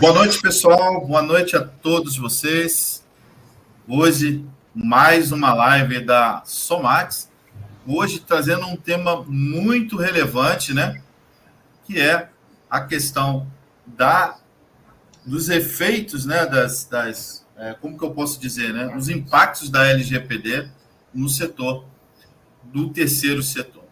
Boa noite, pessoal. Boa noite a todos vocês. Hoje, mais uma live da Somax. Hoje, trazendo um tema muito relevante, né? Que é a questão dos efeitos, né? Como que eu posso dizer, né? Os impactos da LGPD no setor, do terceiro setor.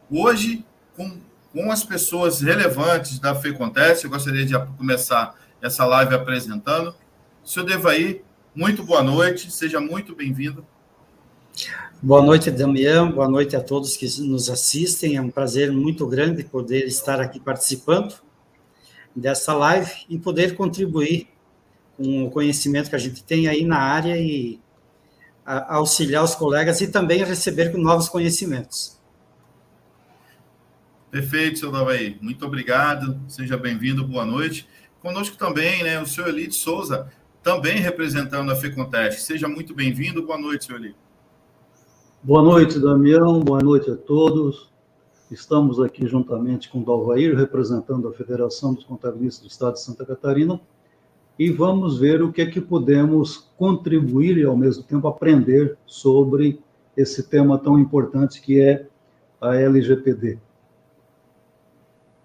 Hoje, com as pessoas relevantes da FEContest, eu gostaria de começar essa live apresentando. Senhor Devair, muito boa noite, seja muito bem-vindo. Boa noite, Damião, boa noite a todos que nos assistem, é um prazer muito grande poder estar aqui participando dessa live e poder contribuir com o conhecimento que a gente tem aí na área e auxiliar os colegas e também receber novos conhecimentos. Perfeito, senhor Devair, muito obrigado, seja bem-vindo, boa noite. Conosco também, né, o senhor Eli de Souza, também representando a FEContest. Seja muito bem-vindo, boa noite, senhor Eli. Boa noite, Damião, boa noite a todos. Estamos aqui juntamente com o Dalvair, representando a Federação dos Contabilistas do Estado de Santa Catarina, e vamos ver o que é que podemos contribuir e, ao mesmo tempo, aprender sobre esse tema tão importante que é a LGPD.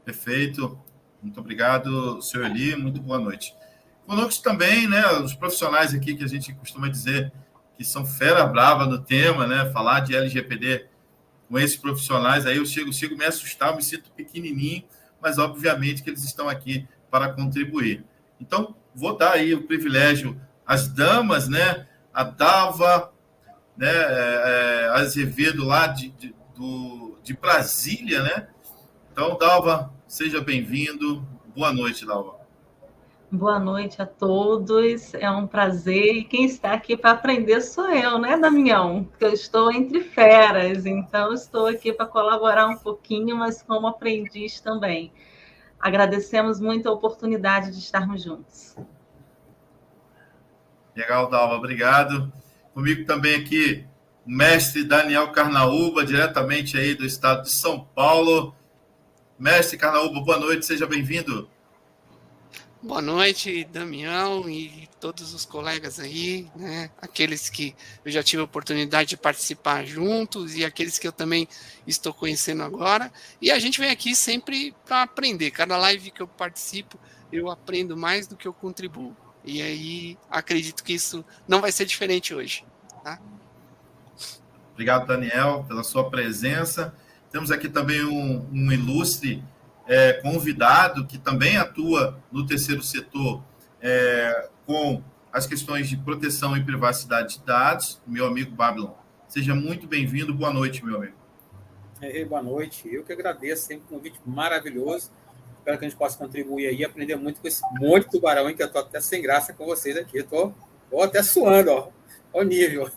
Perfeito, muito obrigado, senhor Eli, muito boa noite. Conosco também, né, os profissionais aqui que a gente costuma dizer que são fera brava no tema, né, falar de LGPD com esses profissionais, aí eu chego me assustar, eu me sinto pequenininho, mas obviamente que eles estão aqui para contribuir. Então, vou dar aí o privilégio às damas, né, a Dalva, né, Azevedo lá de Brasília, né. Então, Dalva, seja bem-vindo. Boa noite, Dalva. Boa noite a todos. É um prazer. E quem está aqui para aprender sou eu, né, Damião? Porque eu estou entre feras, então estou aqui para colaborar um pouquinho, mas como aprendiz também. Agradecemos muito a oportunidade de estarmos juntos. Legal, Dalva, obrigado. Comigo também aqui, o mestre Daniel Carnaúba, diretamente aí do estado de São Paulo. Mestre Carnaúba, boa noite, seja bem-vindo. Boa noite, Damião e todos os colegas aí, né? Aqueles que eu já tive a oportunidade de participar juntos e aqueles que eu também estou conhecendo agora. E a gente vem aqui sempre para aprender. Cada live que eu participo, eu aprendo mais do que eu contribuo. E aí, acredito que isso não vai ser diferente hoje, tá? Obrigado, Daniel, pela sua presença. Temos aqui também um ilustre convidado que também atua no terceiro setor com as questões de proteção e privacidade de dados, meu amigo Babylon. Seja muito bem-vindo, boa noite, meu amigo. Boa noite, eu que agradeço, sempre um convite maravilhoso. Espero que a gente possa contribuir aí e aprender muito com esse monte de tubarão, hein, que eu estou até sem graça com vocês aqui. Estou até suando, ó, ao nível.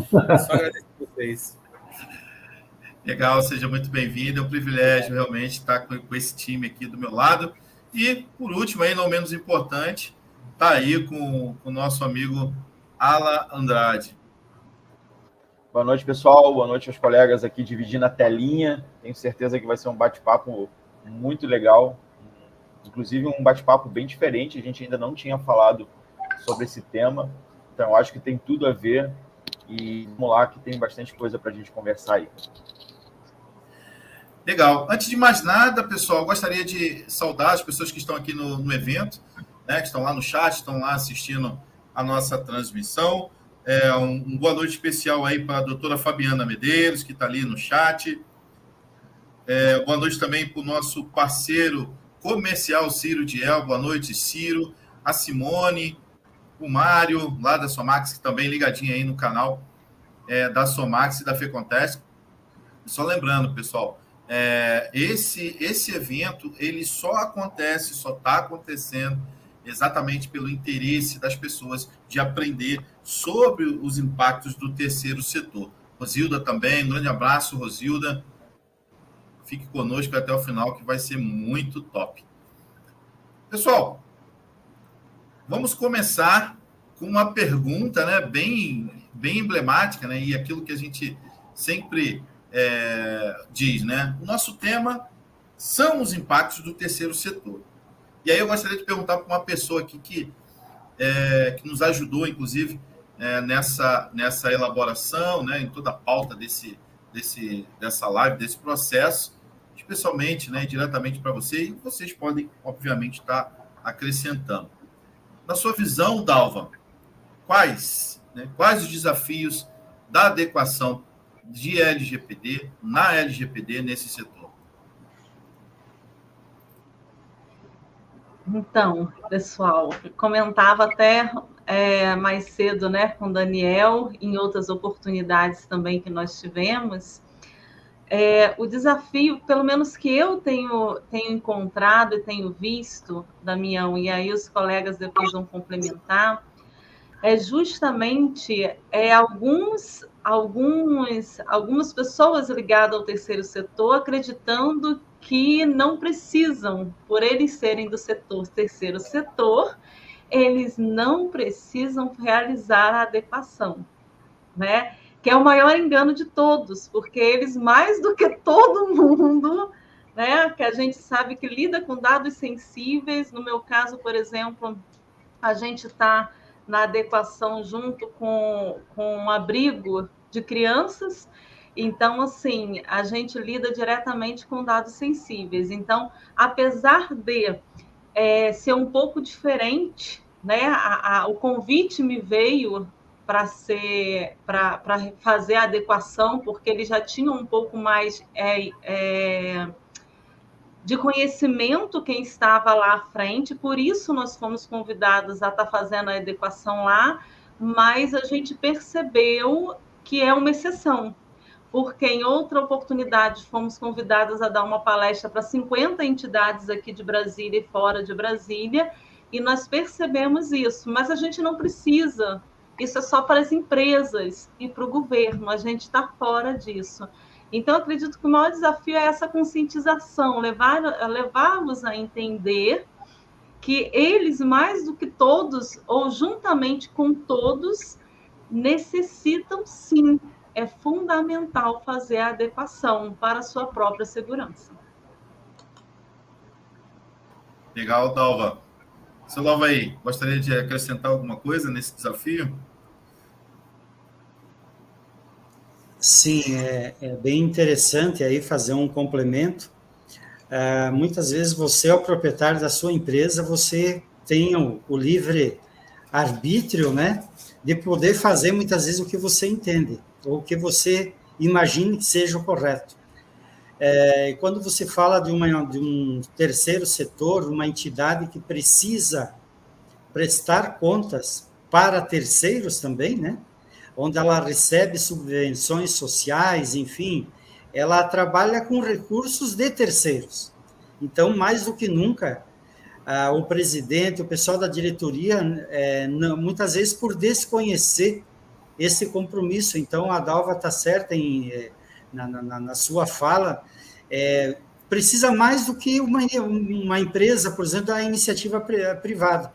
Só agradeço a vocês. Legal, seja muito bem-vindo. É um privilégio realmente estar com esse time aqui do meu lado. E, por último, aí, não menos importante, está aí com o nosso amigo Alan Andrade. Boa noite, pessoal. Boa noite aos colegas aqui dividindo a telinha. Tenho certeza que vai ser um bate-papo muito legal. Inclusive, um bate-papo bem diferente. A gente ainda não tinha falado sobre esse tema. Então, eu acho que tem tudo a ver. E vamos lá, que tem bastante coisa para a gente conversar aí. Legal. Antes de mais nada, pessoal, gostaria de saudar as pessoas que estão aqui no evento, né, que estão lá no chat, estão lá assistindo a nossa transmissão. Um boa noite especial aí para a doutora Fabiana Medeiros, que está ali no chat. Boa noite também para o nosso parceiro comercial, Ciro Diel. Boa noite, Ciro. A Simone, o Mário, lá da Somax, que também ligadinho aí no canal da Somax e da FEContest. Só lembrando, pessoal, esse evento, ele só está acontecendo exatamente pelo interesse das pessoas de aprender sobre os impactos do terceiro setor. Rosilda também, um grande abraço, Rosilda. Fique conosco até o final, que vai ser muito top. Pessoal, vamos começar com uma pergunta, né, bem emblemática, né, e aquilo que a gente sempre diz, né? O nosso tema são os impactos do terceiro setor. E aí eu gostaria de perguntar para uma pessoa aqui que nos ajudou, inclusive, nessa elaboração, né, em toda a pauta dessa live, desse processo, especialmente, né, diretamente para você, e vocês podem, obviamente, estar acrescentando. Na sua visão, Dalva, quais os desafios da adequação de LGPD, na LGPD, nesse setor? Então, pessoal, eu comentava até mais cedo, né, com o Daniel, em outras oportunidades também que nós tivemos, o desafio, pelo menos que eu tenho encontrado e tenho visto, Damião, e aí os colegas depois vão complementar, é justamente algumas pessoas ligadas ao terceiro setor acreditando que não precisam, por eles serem do terceiro setor, eles não precisam realizar a adequação, né? Que é o maior engano de todos, porque eles, mais do que todo mundo, né, que a gente sabe que lida com dados sensíveis, no meu caso, por exemplo, a gente está na adequação junto com um abrigo de crianças, então, assim, a gente lida diretamente com dados sensíveis. Então, apesar de ser um pouco diferente, né, o convite me veio para fazer a adequação, porque eles já tinham um pouco mais de conhecimento quem estava lá à frente, por isso nós fomos convidados a estar fazendo a adequação lá, mas a gente percebeu que é uma exceção, porque em outra oportunidade fomos convidados a dar uma palestra para 50 entidades aqui de Brasília e fora de Brasília, e nós percebemos isso, mas a gente não precisa, isso é só para as empresas e para o governo, a gente está fora disso. Então, eu acredito que o maior desafio é essa conscientização, levá-los a entender que eles, mais do que todos, ou juntamente com todos, necessitam, sim, é fundamental fazer a adequação para a sua própria segurança. Legal, Dalva. Seu Dalva aí, gostaria de acrescentar alguma coisa nesse desafio? Sim, é bem interessante aí fazer um complemento. Muitas vezes você é o proprietário da sua empresa, você tem o livre arbítrio, né, de poder fazer muitas vezes o que você entende, ou o que você imagine que seja o correto. Quando você fala de um terceiro setor, uma entidade que precisa prestar contas para terceiros também, né, onde ela recebe subvenções sociais, enfim, ela trabalha com recursos de terceiros. Então, mais do que nunca, o presidente, o pessoal da diretoria, muitas vezes por desconhecer esse compromisso. Então, a Dalva está certa na sua fala, precisa mais do que uma empresa, por exemplo, da iniciativa privada,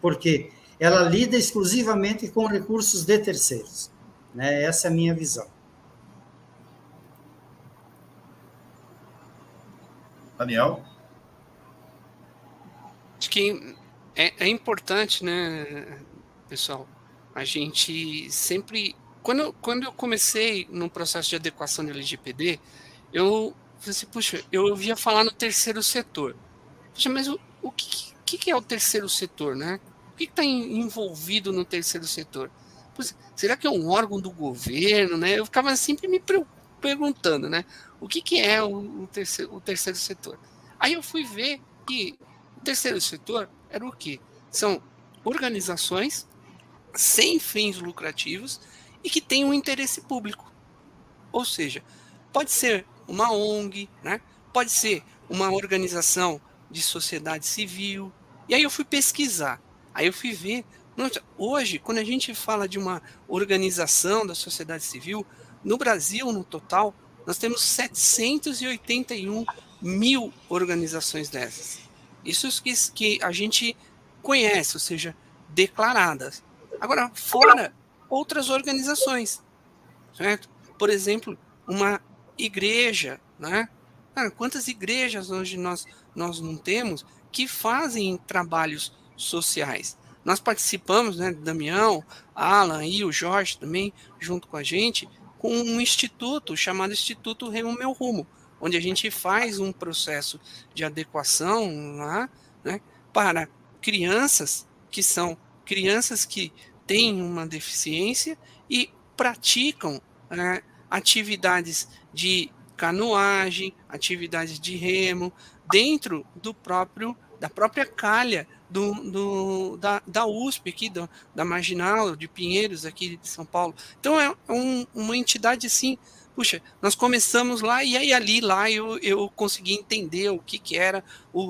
porque ela lida exclusivamente com recursos de terceiros, né? Essa é a minha visão. Daniel? Acho que é importante, né, pessoal, a gente sempre... Quando eu comecei no processo de adequação de LGPD, eu falei assim, puxa, eu ouvia falar no terceiro setor. Puxa, mas o que é o terceiro setor, né? O que está envolvido no terceiro setor? Puxa, será que é um órgão do governo, né? Eu ficava sempre me perguntando, né? O que é o terceiro setor? Aí eu fui ver que o terceiro setor era o quê? São organizações sem fins lucrativos e que têm um interesse público. Ou seja, pode ser uma ONG, né? Pode ser uma organização de sociedade civil. E aí eu fui pesquisar. Aí eu fui ver. Hoje, quando a gente fala de uma organização da sociedade civil, no Brasil, no total, nós temos 781 mil organizações dessas. Isso que a gente conhece, ou seja, declaradas. Agora, fora outras organizações, certo? Por exemplo, uma igreja, né? Quantas igrejas hoje nós nós não temos que fazem trabalhos sociais. Nós participamos, né, Damião, Alan e o Jorge também, junto com a gente, com um instituto chamado Instituto Remo Meu Rumo, onde a gente faz um processo de adequação lá, né, para crianças que são crianças que têm uma deficiência e praticam atividades de canoagem, atividades de remo, dentro da própria calha da USP, aqui, da Marginal, de Pinheiros, aqui de São Paulo. Então, é uma entidade assim, puxa, nós começamos lá, e aí lá eu consegui entender o que era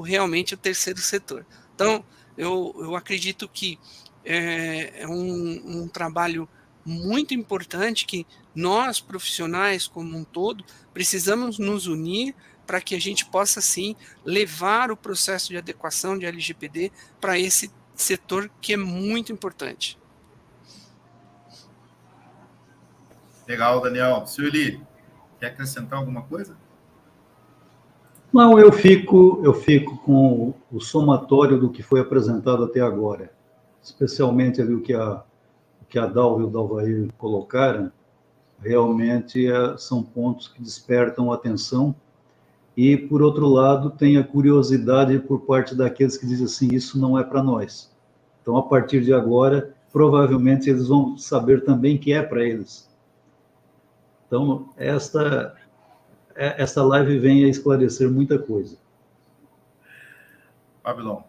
realmente o terceiro setor. Então, eu acredito que é um trabalho muito importante que nós, profissionais como um todo, precisamos nos unir para que a gente possa, sim, levar o processo de adequação de LGPD para esse setor que é muito importante. Legal, Daniel. Sueli, quer acrescentar alguma coisa? Não, eu fico com o somatório do que foi apresentado até agora, especialmente ali o que a Dalva e o Dalvair colocaram, realmente são pontos que despertam atenção. E, por outro lado, tem a curiosidade por parte daqueles que dizem assim, isso não é para nós. Então, a partir de agora, provavelmente eles vão saber também que é para eles. Então, esta live vem a esclarecer muita coisa. Babilon.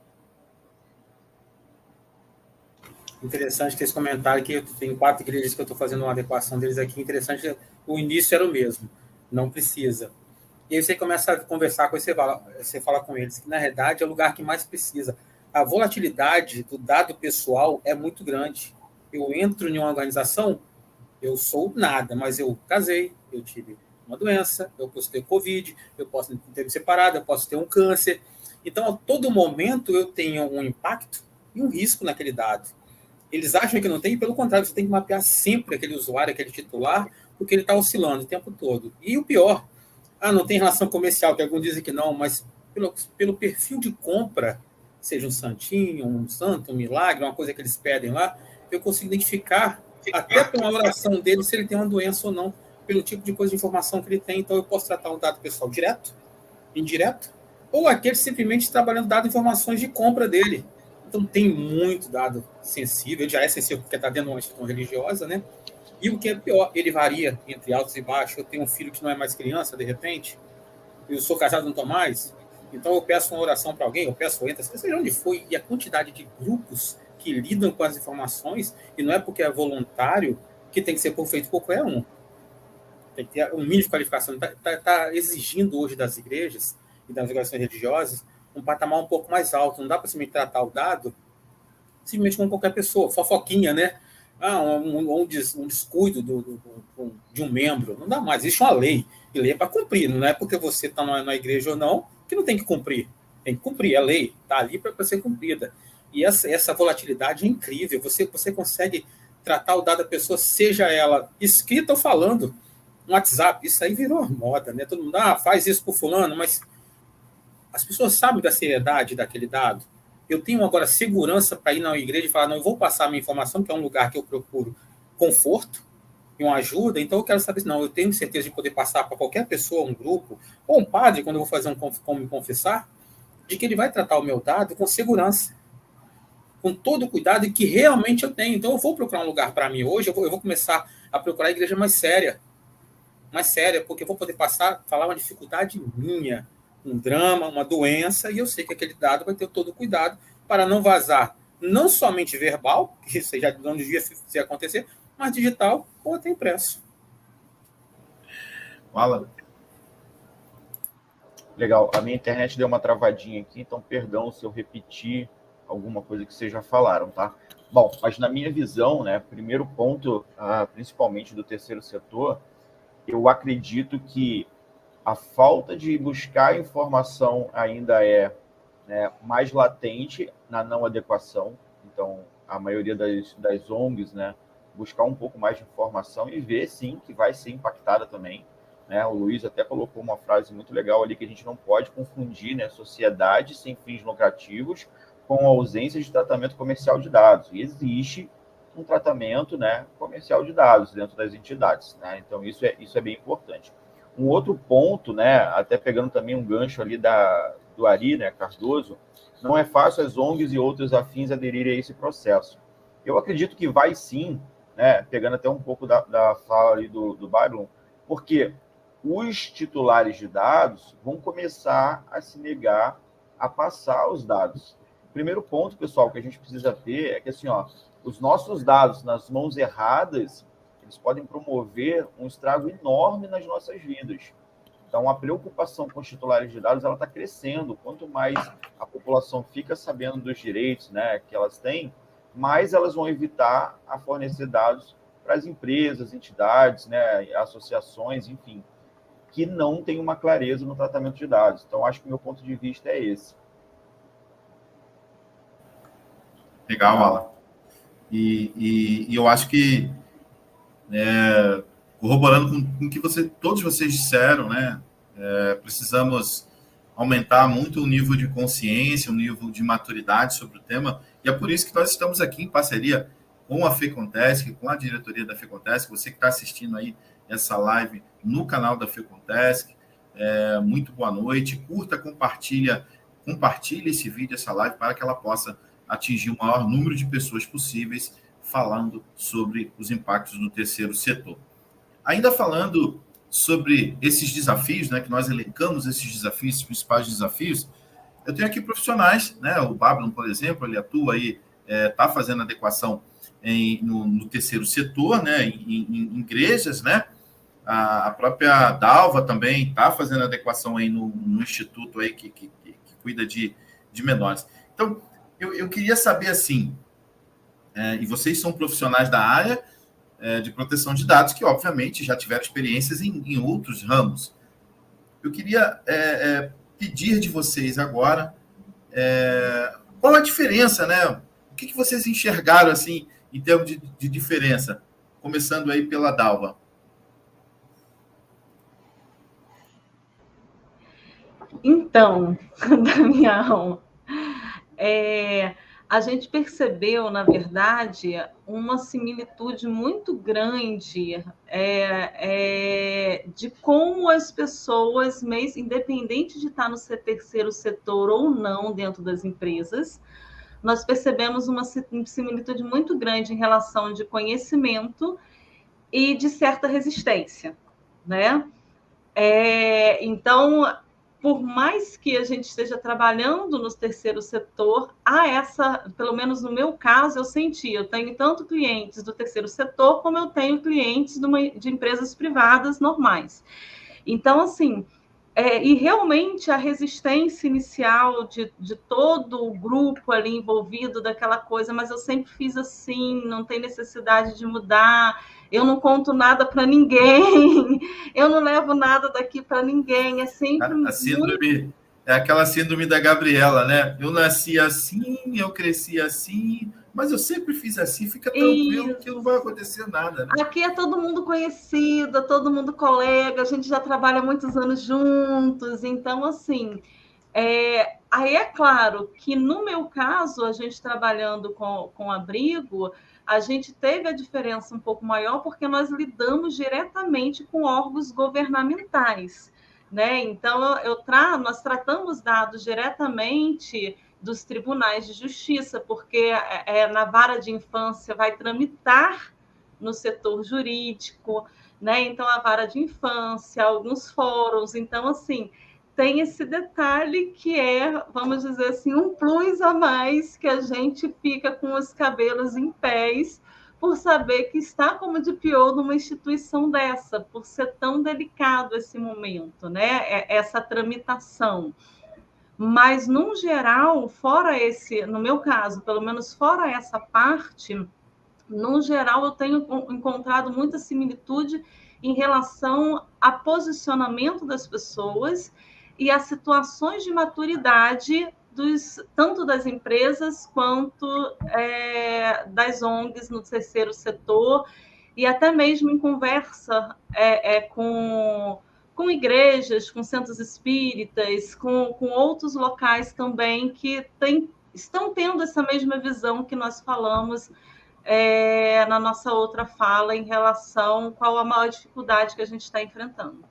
Interessante que esse comentário aqui, tem 4 igrejas que eu estou fazendo uma adequação deles aqui, interessante, o início era o mesmo, não precisa. E aí você começa a conversar com eles, você fala com eles, que na realidade é o lugar que mais precisa. A volatilidade do dado pessoal é muito grande. Eu entro em uma organização, eu sou nada, mas eu casei, eu tive uma doença, eu posso ter Covid, eu posso ter me separado, eu posso ter um câncer. Então, a todo momento, eu tenho um impacto e um risco naquele dado. Eles acham que não tem, pelo contrário, você tem que mapear sempre aquele usuário, aquele titular, porque ele está oscilando o tempo todo. E o pior, não tem relação comercial, que alguns dizem que não, mas pelo perfil de compra, seja um santinho, um santo, um milagre, uma coisa que eles pedem lá, eu consigo identificar, até pela oração dele, se ele tem uma doença ou não, pelo tipo de coisa de informação que ele tem. Então, eu posso tratar um dado pessoal direto, indireto, ou aquele simplesmente trabalhando dado informações de compra dele. Então, tem muito dado sensível, ele já é sensível porque está dentro de uma instituição religiosa, né? E o que é pior, ele varia entre altos e baixos. Eu tenho um filho que não é mais criança, de repente, eu sou casado, não estou mais, então eu peço uma oração para alguém, eu peço entra, seja onde for, e a quantidade de grupos que lidam com as informações, e não é porque é voluntário que tem que ser feito por qualquer um. Tem que ter um mínimo de qualificação. Está exigindo hoje das igrejas e das organizações religiosas um patamar um pouco mais alto. Não dá para simplesmente tratar o dado simplesmente como qualquer pessoa, fofoquinha, né? Um descuido de um membro. Não dá mais. Existe uma lei. E lei é para cumprir. Não é porque você está na igreja ou não que não tem que cumprir. Tem que cumprir. É lei. Está ali para ser cumprida. E essa volatilidade é incrível. Você consegue tratar o dado da pessoa, seja ela escrita ou falando. No WhatsApp, isso aí virou moda, né? Todo mundo faz isso por fulano, mas as pessoas sabem da seriedade daquele dado. Eu tenho agora segurança para ir na igreja e falar, não, eu vou passar a minha informação, que é um lugar que eu procuro conforto e uma ajuda, então eu quero saber, não, eu tenho certeza de poder passar para qualquer pessoa, um grupo, ou um padre, quando eu vou fazer como me confessar, de que ele vai tratar o meu dado com segurança, com todo o cuidado e que realmente eu tenho. Então eu vou procurar um lugar para mim hoje, eu vou começar a procurar a igreja mais séria, porque eu vou poder falar uma dificuldade minha, um drama, uma doença, e eu sei que aquele dado vai ter todo o cuidado para não vazar, não somente verbal, que isso já não devia se acontecer, mas digital ou até impresso. Fala. Legal. A minha internet deu uma travadinha aqui, então perdão se eu repetir alguma coisa que vocês já falaram, tá? Bom, mas na minha visão, né, primeiro ponto, principalmente do terceiro setor, eu acredito que a falta de buscar informação ainda é, né, mais latente na não adequação. Então, a maioria das ONGs, né, buscar um pouco mais de informação e ver, sim, que vai ser impactada também. né? O Luiz até colocou uma frase muito legal ali, que a gente não pode confundir, né, sociedade sem fins lucrativos com a ausência de tratamento comercial de dados. E existe um tratamento, né, comercial de dados dentro das entidades, né? Então, isso é bem importante. Um outro ponto, né, até pegando também um gancho ali do Ari, né, Cardoso, não é fácil as ONGs e outros afins aderirem a esse processo. Eu acredito que vai sim, né, pegando até um pouco da fala ali do Byron, porque os titulares de dados vão começar a se negar a passar os dados. Primeiro ponto, pessoal, que a gente precisa ter é que, assim, ó, os nossos dados nas mãos erradas, eles podem promover um estrago enorme nas nossas vidas. Então, a preocupação com os titulares de dados, ela está crescendo. Quanto mais a população fica sabendo dos direitos, né, que elas têm, mais elas vão evitar a fornecer dados para as empresas, entidades, né, associações, enfim, que não tem uma clareza no tratamento de dados. Então, acho que o meu ponto de vista é esse. Legal, Alan. E eu acho que, corroborando com o que todos vocês disseram, né, precisamos aumentar muito o nível de consciência, o nível de maturidade sobre o tema, e é por isso que nós estamos aqui em parceria com a FECONTESC, com a diretoria da FECONTESC, você que está assistindo aí essa live no canal da FECONTESC, muito boa noite, curta, compartilhe esse vídeo, essa live, para que ela possa atingir o maior número de pessoas possíveis, falando sobre os impactos do terceiro setor. Ainda falando sobre esses desafios, né, que nós elencamos esses desafios, esses principais desafios, eu tenho aqui profissionais, né, o Babylon, por exemplo, ele atua aí, está fazendo adequação no terceiro setor, né, em igrejas, né, a própria Dalva também está fazendo adequação aí no instituto aí que cuida de menores. Então, eu queria saber, assim, e vocês são profissionais da área de proteção de dados, que obviamente já tiveram experiências em outros ramos. Eu queria pedir de vocês agora qual a diferença, né? O que vocês enxergaram, assim, em termos de diferença? Começando aí pela Dalva. Então, Damião, a gente percebeu, na verdade, uma similitude muito grande de como as pessoas, independente de estar no terceiro setor ou não dentro das empresas, nós percebemos uma similitude muito grande em relação de conhecimento e de certa resistência, né? Então, por mais que a gente esteja trabalhando no terceiro setor, pelo menos no meu caso, eu tenho tanto clientes do terceiro setor, como eu tenho clientes de empresas privadas normais. Então, assim, e realmente a resistência inicial de todo o grupo ali envolvido daquela coisa, mas eu sempre fiz assim, não tem necessidade de mudar, eu não conto nada para ninguém, eu não levo nada daqui para ninguém, é sempre a síndrome, é aquela síndrome da Gabriela, né? Eu nasci assim, eu cresci assim, mas eu sempre fiz assim, fica tranquilo que não vai acontecer nada. Né? Aqui é todo mundo conhecido, todo mundo colega, a gente já trabalha muitos anos juntos, então, assim, aí é claro que no meu caso, a gente trabalhando com abrigo, a gente teve a diferença um pouco maior porque nós lidamos diretamente com órgãos governamentais, né? Então, nós tratamos dados diretamente dos tribunais de justiça, porque na vara de infância vai tramitar no setor jurídico, né? Então, a vara de infância, alguns fóruns, então, assim, tem esse detalhe que vamos dizer assim, um plus a mais, que a gente fica com os cabelos em pés por saber que está como DPO numa instituição dessa, por ser tão delicado esse momento, né? Essa tramitação. Mas, no geral, no meu caso, pelo menos fora essa parte, no geral, eu tenho encontrado muita similitude em relação a posicionamento das pessoas e as situações de maturidade tanto das empresas quanto das ONGs no terceiro setor, e até mesmo em conversa com com igrejas, com centros espíritas, com outros locais também que estão tendo essa mesma visão que nós falamos na nossa outra fala em relação a qual a maior dificuldade que a gente está enfrentando.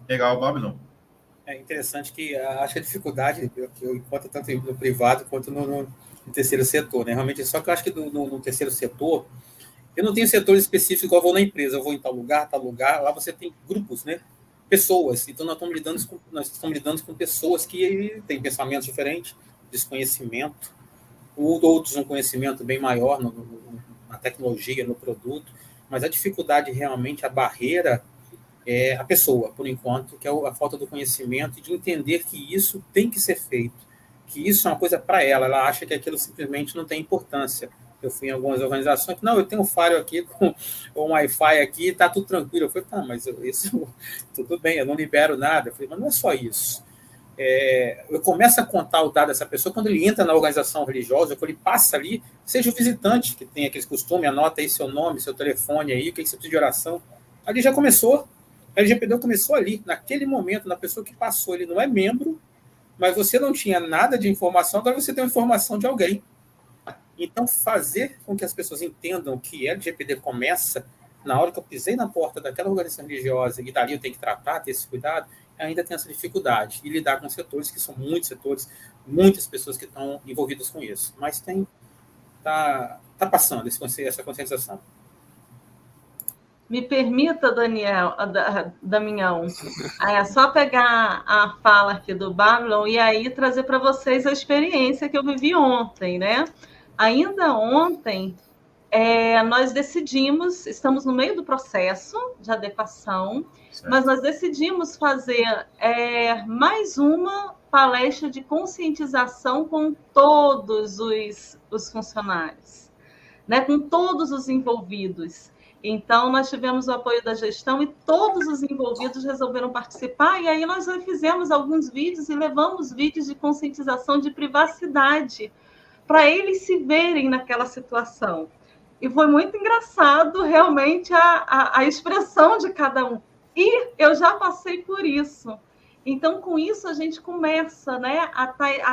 Legal, Babylon. É interessante que acho que a dificuldade que eu encontro tanto no privado quanto no terceiro setor, né? Realmente, só que eu acho que no terceiro setor, eu não tenho setor específico igual eu vou na empresa, eu vou em tal lugar, lá você tem grupos, né? Pessoas, então nós estamos lidando com pessoas que têm pensamentos diferentes, desconhecimento, outros um conhecimento bem maior na tecnologia, no produto, mas a dificuldade realmente, a barreira é a pessoa, por enquanto, que é a falta do conhecimento e de entender que isso tem que ser feito, que isso é uma coisa para ela acha que aquilo simplesmente não tem importância. Eu fui em algumas organizações que, não, eu tenho um Firewall aqui, com um Wi-Fi aqui, está tudo tranquilo. Eu falei, tá, mas isso, tudo bem, eu não libero nada. Eu falei, mas não é só isso. Eu começo a contar o dado dessa pessoa quando ele entra na organização religiosa, quando ele passa ali, seja o visitante, que tem aqueles costumes, anota aí seu nome, seu telefone aí, o que você precisa de oração. Ali já começou. A LGPD começou ali, naquele momento, na pessoa que passou. Ele não é membro, mas você não tinha nada de informação, agora você tem uma informação de alguém. Então, fazer com que as pessoas entendam que a LGPD começa na hora que eu pisei na porta daquela organização religiosa e dali eu tenho que tratar, ter esse cuidado, ainda tem essa dificuldade. E lidar com setores, que são muitos setores, muitas pessoas que estão envolvidas com isso. Mas tá passando essa conscientização. Me permita, Damião, é só pegar a fala aqui do Babylon e aí trazer para vocês a experiência que eu vivi ontem, né? Ainda ontem, nós decidimos, estamos no meio do processo de adequação, certo, mas nós decidimos fazer mais uma palestra de conscientização com todos os funcionários, né? Com todos os envolvidos. Então, nós tivemos o apoio da gestão e todos os envolvidos resolveram participar, e aí nós fizemos alguns vídeos e levamos vídeos de conscientização de privacidade para eles se verem naquela situação. E foi muito engraçado, realmente, a expressão de cada um. E eu já passei por isso. Então, com isso, a gente começa, né, a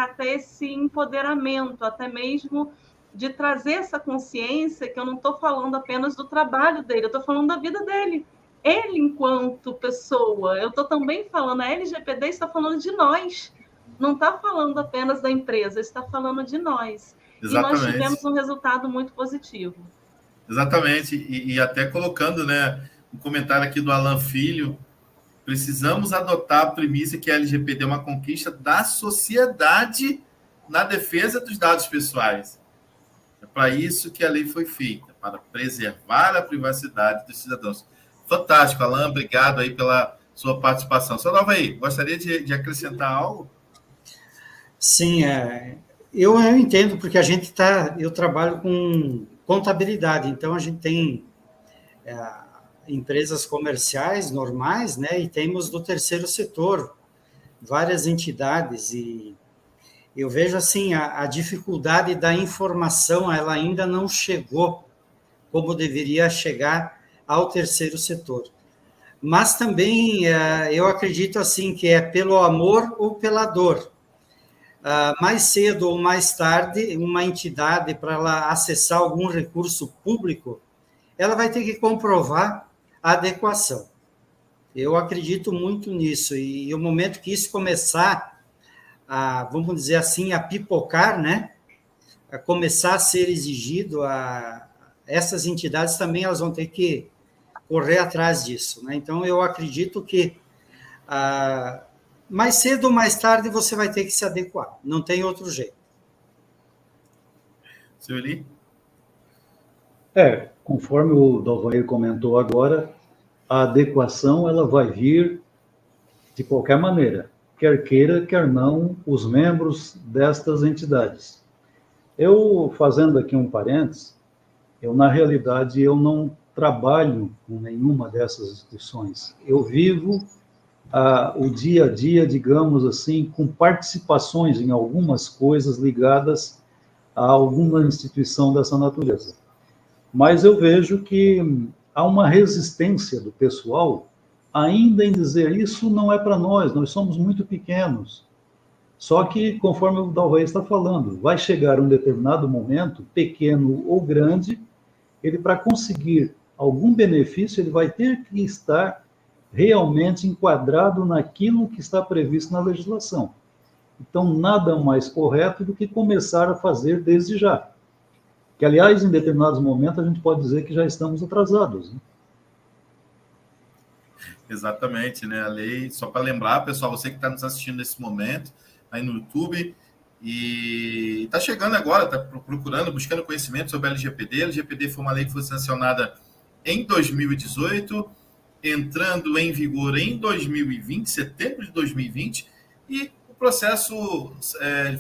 ter esse empoderamento, até mesmo de trazer essa consciência, que eu não estou falando apenas do trabalho dele, eu estou falando da vida dele. Ele, enquanto pessoa, eu estou também falando, a LGPD está falando de nós, não está falando apenas da empresa, está falando de nós. Exatamente. E nós tivemos um resultado muito positivo. Exatamente, e até colocando, né, um comentário aqui do Alan Filho, precisamos adotar a premissa que a LGPD é uma conquista da sociedade na defesa dos dados pessoais. É para isso que a lei foi feita, para preservar a privacidade dos cidadãos. Fantástico, Alan, obrigado aí pela sua participação. Seu Dalvair, gostaria de acrescentar algo? Sim, eu entendo, porque eu trabalho com contabilidade, então a gente tem empresas comerciais normais, né, e temos do terceiro setor, várias entidades, e eu vejo assim, a dificuldade da informação, ela ainda não chegou como deveria chegar ao terceiro setor. Mas também eu acredito assim que é pelo amor ou pela dor. Mais cedo ou mais tarde, uma entidade, para ela acessar algum recurso público, ela vai ter que comprovar a adequação. Eu acredito muito nisso, e o momento que isso começar vamos dizer assim, a pipocar, né? A começar a ser exigido, essas entidades também elas vão ter que correr atrás disso, né? Então, eu acredito que mais cedo ou mais tarde você vai ter que se adequar, não tem outro jeito. Sueli? Conforme o Dalvair comentou agora, a adequação ela vai vir de qualquer maneira, quer queira, quer não, os membros destas entidades. Eu, fazendo aqui um parênteses, na realidade, eu não trabalho com nenhuma dessas instituições. Eu vivo o dia a dia, digamos assim, com participações em algumas coisas ligadas a alguma instituição dessa natureza. Mas eu vejo que há uma resistência do pessoal ainda em dizer isso não é para nós somos muito pequenos. Só que, conforme o Dalvair está falando, vai chegar um determinado momento, pequeno ou grande, ele, para conseguir algum benefício, ele vai ter que estar realmente enquadrado naquilo que está previsto na legislação. Então, nada mais correto do que começar a fazer desde já. Que, aliás, em determinados momentos, a gente pode dizer que já estamos atrasados, né? Exatamente, né? A lei, só para lembrar, pessoal, você que está nos assistindo nesse momento, aí no YouTube, e está chegando agora, está procurando, buscando conhecimento sobre a LGPD. A LGPD foi uma lei que foi sancionada em 2018, entrando em vigor em 2020, setembro de 2020, e o processo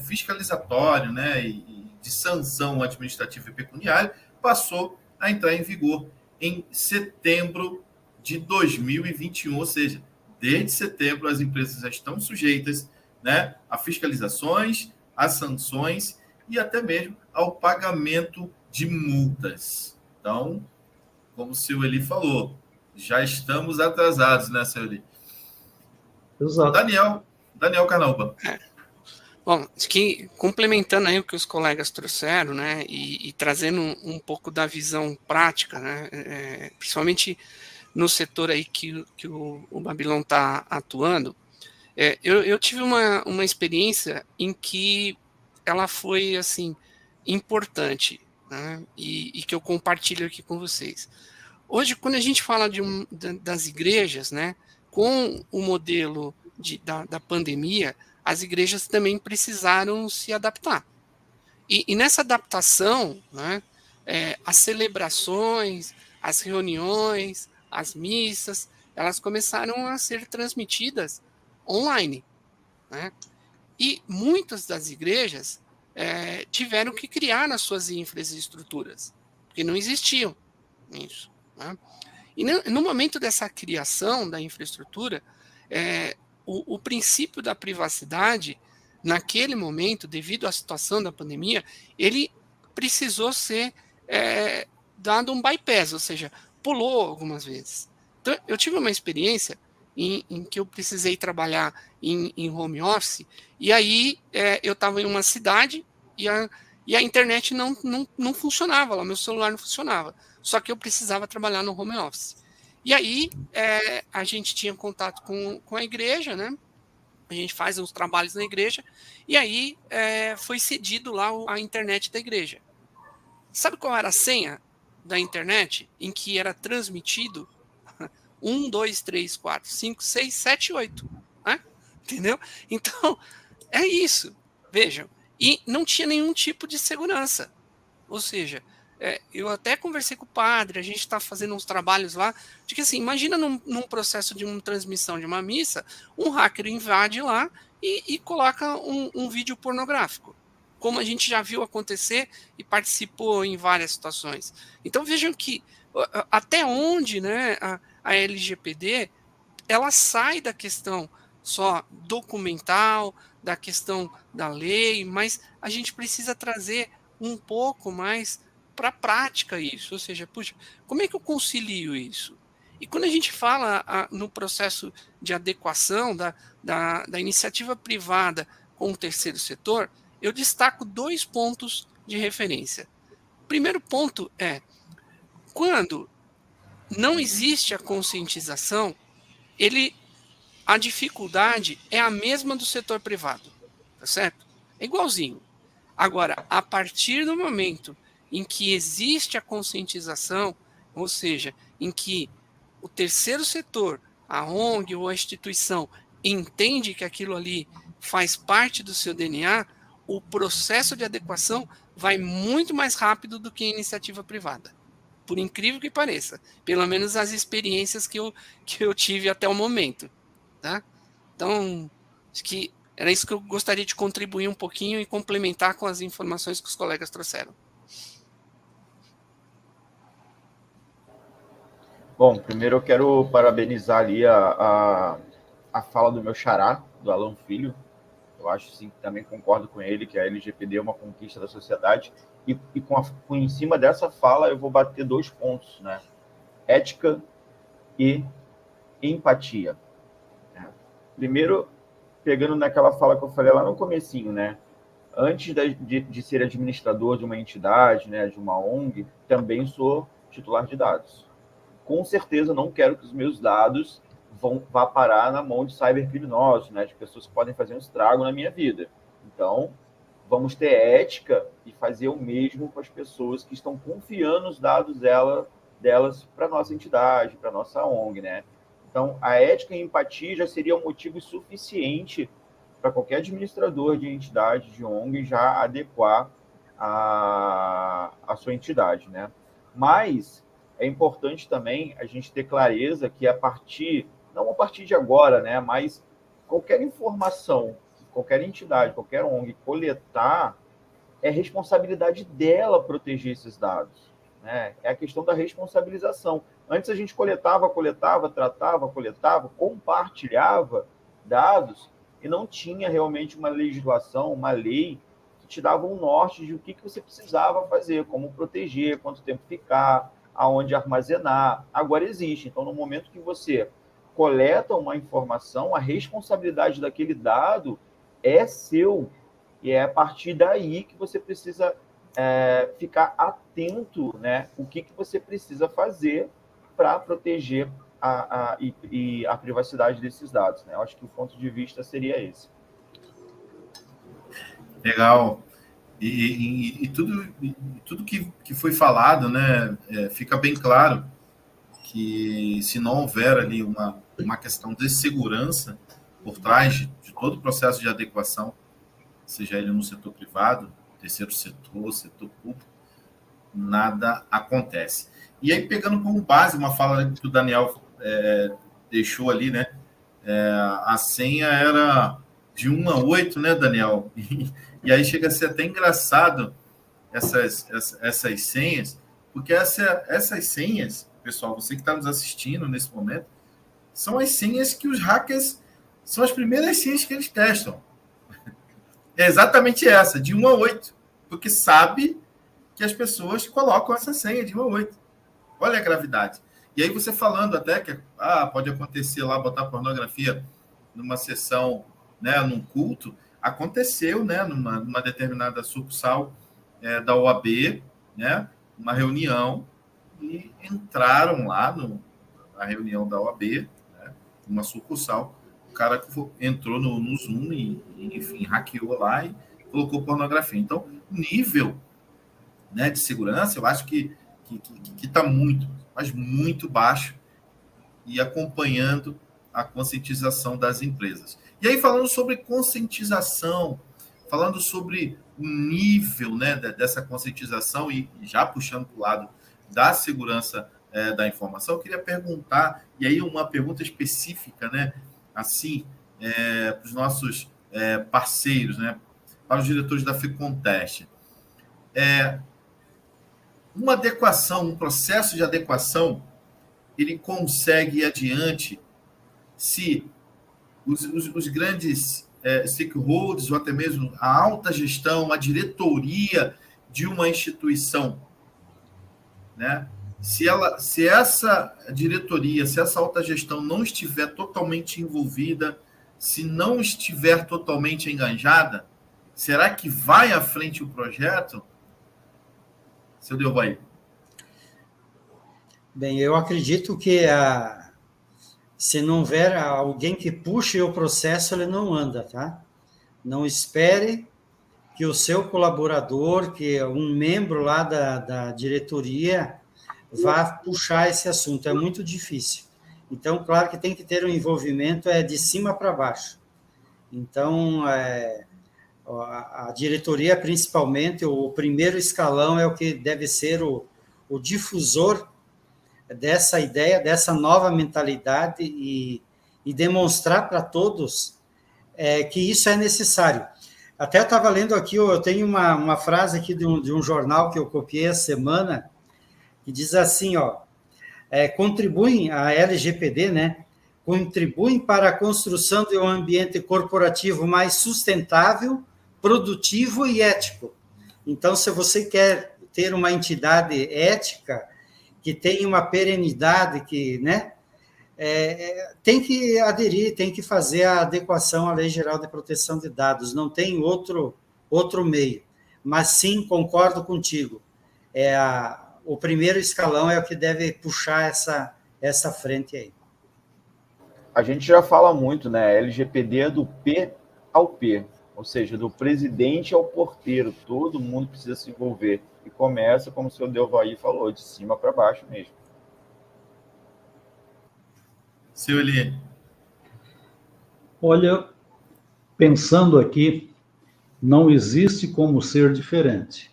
fiscalizatório, né, e de sanção administrativa e pecuniária passou a entrar em vigor em setembro de 2021, ou seja, desde setembro as empresas já estão sujeitas, né, a fiscalizações, a sanções e até mesmo ao pagamento de multas. Então, como o seu Eli falou, já estamos atrasados, né, seu Eli? Exato. Daniel Carnaúba. Bom, que complementando aí o que os colegas trouxeram, né, e trazendo um pouco da visão prática, né, principalmente no setor aí que o Babylon está atuando, eu tive uma experiência em que ela foi, assim, importante, né, e que eu compartilho aqui com vocês. Hoje, quando a gente fala das igrejas, né, com o modelo da pandemia, as igrejas também precisaram se adaptar. E nessa adaptação, né, as celebrações, as reuniões, as missas, elas começaram a ser transmitidas online, né? E muitas das igrejas tiveram que criar as suas infraestruturas, porque não existiam isso, né? E no momento dessa criação da infraestrutura, o princípio da privacidade, naquele momento, devido à situação da pandemia, ele precisou ser dado um bypass, ou seja, pulou algumas vezes. Então, eu tive uma experiência em que eu precisei trabalhar em home office, e aí eu estava em uma cidade e a internet não funcionava lá, meu celular não funcionava, só que eu precisava trabalhar no home office. E aí a gente tinha contato com a igreja, né? A gente faz uns trabalhos na igreja, e aí foi cedido lá a internet da igreja. Sabe qual era a senha da internet em que era transmitido 1, 2, 3, 4, 5, 6, 7, 8, né? Entendeu? Então, é isso, vejam. E não tinha nenhum tipo de segurança. Ou seja, eu até conversei com o padre, a gente está fazendo uns trabalhos lá, de que assim, imagina num processo de uma transmissão de uma missa, um hacker invade lá e coloca um vídeo pornográfico, como a gente já viu acontecer e participou em várias situações. Então vejam que até onde, né, a LGPD, ela sai da questão só documental, da questão da lei, mas a gente precisa trazer um pouco mais para a prática isso, ou seja, puxa, como é que eu concilio isso? E quando a gente fala no processo de adequação da iniciativa privada com o terceiro setor, eu destaco 2 pontos de referência. O primeiro ponto é, quando não existe a conscientização, a dificuldade é a mesma do setor privado, tá certo? É igualzinho. Agora, a partir do momento em que existe a conscientização, ou seja, em que o terceiro setor, a ONG ou a instituição, entende que aquilo ali faz parte do seu DNA, o processo de adequação vai muito mais rápido do que a iniciativa privada. Por incrível que pareça. Pelo menos as experiências que eu tive até o momento. Tá? Então, acho que era isso que eu gostaria de contribuir um pouquinho e complementar com as informações que os colegas trouxeram. Bom, primeiro eu quero parabenizar ali a fala do meu xará, do Alan Filho. Eu acho, sim, também concordo com ele que a LGPD é uma conquista da sociedade. E em cima dessa fala eu vou bater 2 pontos, né? ética e empatia. Primeiro, pegando naquela fala que eu falei lá no comecinho, né? Antes de ser administrador de uma entidade, né, de uma ONG, também sou titular de dados. Com certeza não quero que os meus dados vá parar na mão de cybercriminosos, né, de pessoas que podem fazer um estrago na minha vida. Então, vamos ter ética e fazer o mesmo com as pessoas que estão confiando os dados delas para a nossa entidade, para a nossa ONG, né? Então, a ética e empatia já seria um motivo suficiente para qualquer administrador de entidade, de ONG, já adequar a sua entidade, né? Mas é importante também a gente ter clareza que não a partir de agora, né? Mas qualquer informação, qualquer entidade, qualquer ONG coletar, é responsabilidade dela proteger esses dados, né? É a questão da responsabilização. Antes a gente coletava, tratava, compartilhava dados e não tinha realmente uma legislação, uma lei que te dava um norte de o que você precisava fazer, como proteger, quanto tempo ficar, aonde armazenar. Agora existe. Então, no momento que você coleta uma informação, a responsabilidade daquele dado é seu. E é a partir daí que você precisa ficar atento, né? O que você precisa fazer para proteger a privacidade desses dados, né? Eu acho que o ponto de vista seria esse. Legal. E tudo que foi falado, né, fica bem claro que se não houver ali uma questão de segurança por trás de todo o processo de adequação, seja ele no setor privado, terceiro setor público, nada acontece. E aí, pegando como base uma fala que o Daniel deixou ali, né? A senha era de 1 a 8, né, Daniel? E aí chega a ser até engraçado essas senhas, porque essas senhas, pessoal, você que está nos assistindo nesse momento, são as senhas que os hackers, são as primeiras senhas que eles testam. É exatamente essa, de 1 a 8, porque sabe que as pessoas colocam essa senha de 1 a 8. Olha a gravidade. E aí você falando até que pode acontecer lá, botar pornografia numa sessão, né, num culto, aconteceu, né, numa determinada sucursal da OAB, né, uma reunião, e entraram lá na reunião da OAB, né, uma sucursal, o cara entrou no Zoom e, enfim, hackeou lá e colocou pornografia. Então, o nível, né, de segurança, eu acho que está muito, mas muito baixo, e acompanhando a conscientização das empresas. E aí, falando sobre conscientização, falando sobre o nível, né, dessa conscientização, e já puxando para o lado da segurança da informação, eu queria perguntar, e aí uma pergunta específica, né, assim, para os nossos parceiros, né, para os diretores da FECONTEST. Uma adequação, um processo de adequação, ele consegue ir adiante se os grandes stakeholders, ou até mesmo a alta gestão, a diretoria de uma instituição, né? Se essa diretoria, se essa alta gestão não estiver totalmente envolvida, se não estiver totalmente engajada, será que vai à frente o projeto? Seu Delvair. Bem, eu acredito que se não houver alguém que puxe o processo, ele não anda, tá? Não espere que o seu colaborador, que um membro lá da diretoria, vá puxar esse assunto. É muito difícil. Então, claro que tem que ter um envolvimento de cima para baixo. Então, a diretoria, principalmente, o primeiro escalão é o que deve ser o difusor dessa ideia, dessa nova mentalidade e demonstrar para todos que isso é necessário. Até eu estava lendo aqui, eu tenho uma frase aqui de um jornal que eu copiei essa semana, que diz assim, contribuem, a LGPD, né, contribuem para a construção de um ambiente corporativo mais sustentável, produtivo e ético. Então, se você quer ter uma entidade ética que tem uma perenidade, que, né, tem que aderir, tem que fazer a adequação à Lei Geral de Proteção de Dados, não tem outro meio. Mas sim, concordo contigo, o primeiro escalão é o que deve puxar essa frente aí. A gente já fala muito, né? LGPD é do P ao P, ou seja, do presidente ao porteiro, todo mundo precisa se envolver. E começa, como o senhor Delvair falou, de cima para baixo mesmo. Seu Eli. Olha, pensando aqui, não existe como ser diferente.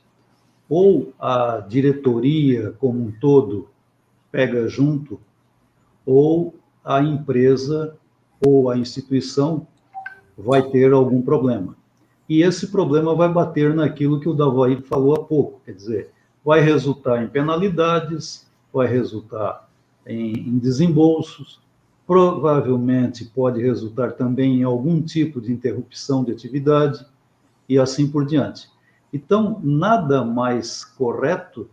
Ou a diretoria como um todo pega junto, ou a empresa ou a instituição vai ter algum problema. E esse problema vai bater naquilo que o Davoir falou há pouco, quer dizer, vai resultar em penalidades, vai resultar em desembolsos, provavelmente pode resultar também em algum tipo de interrupção de atividade e assim por diante. Então, nada mais correto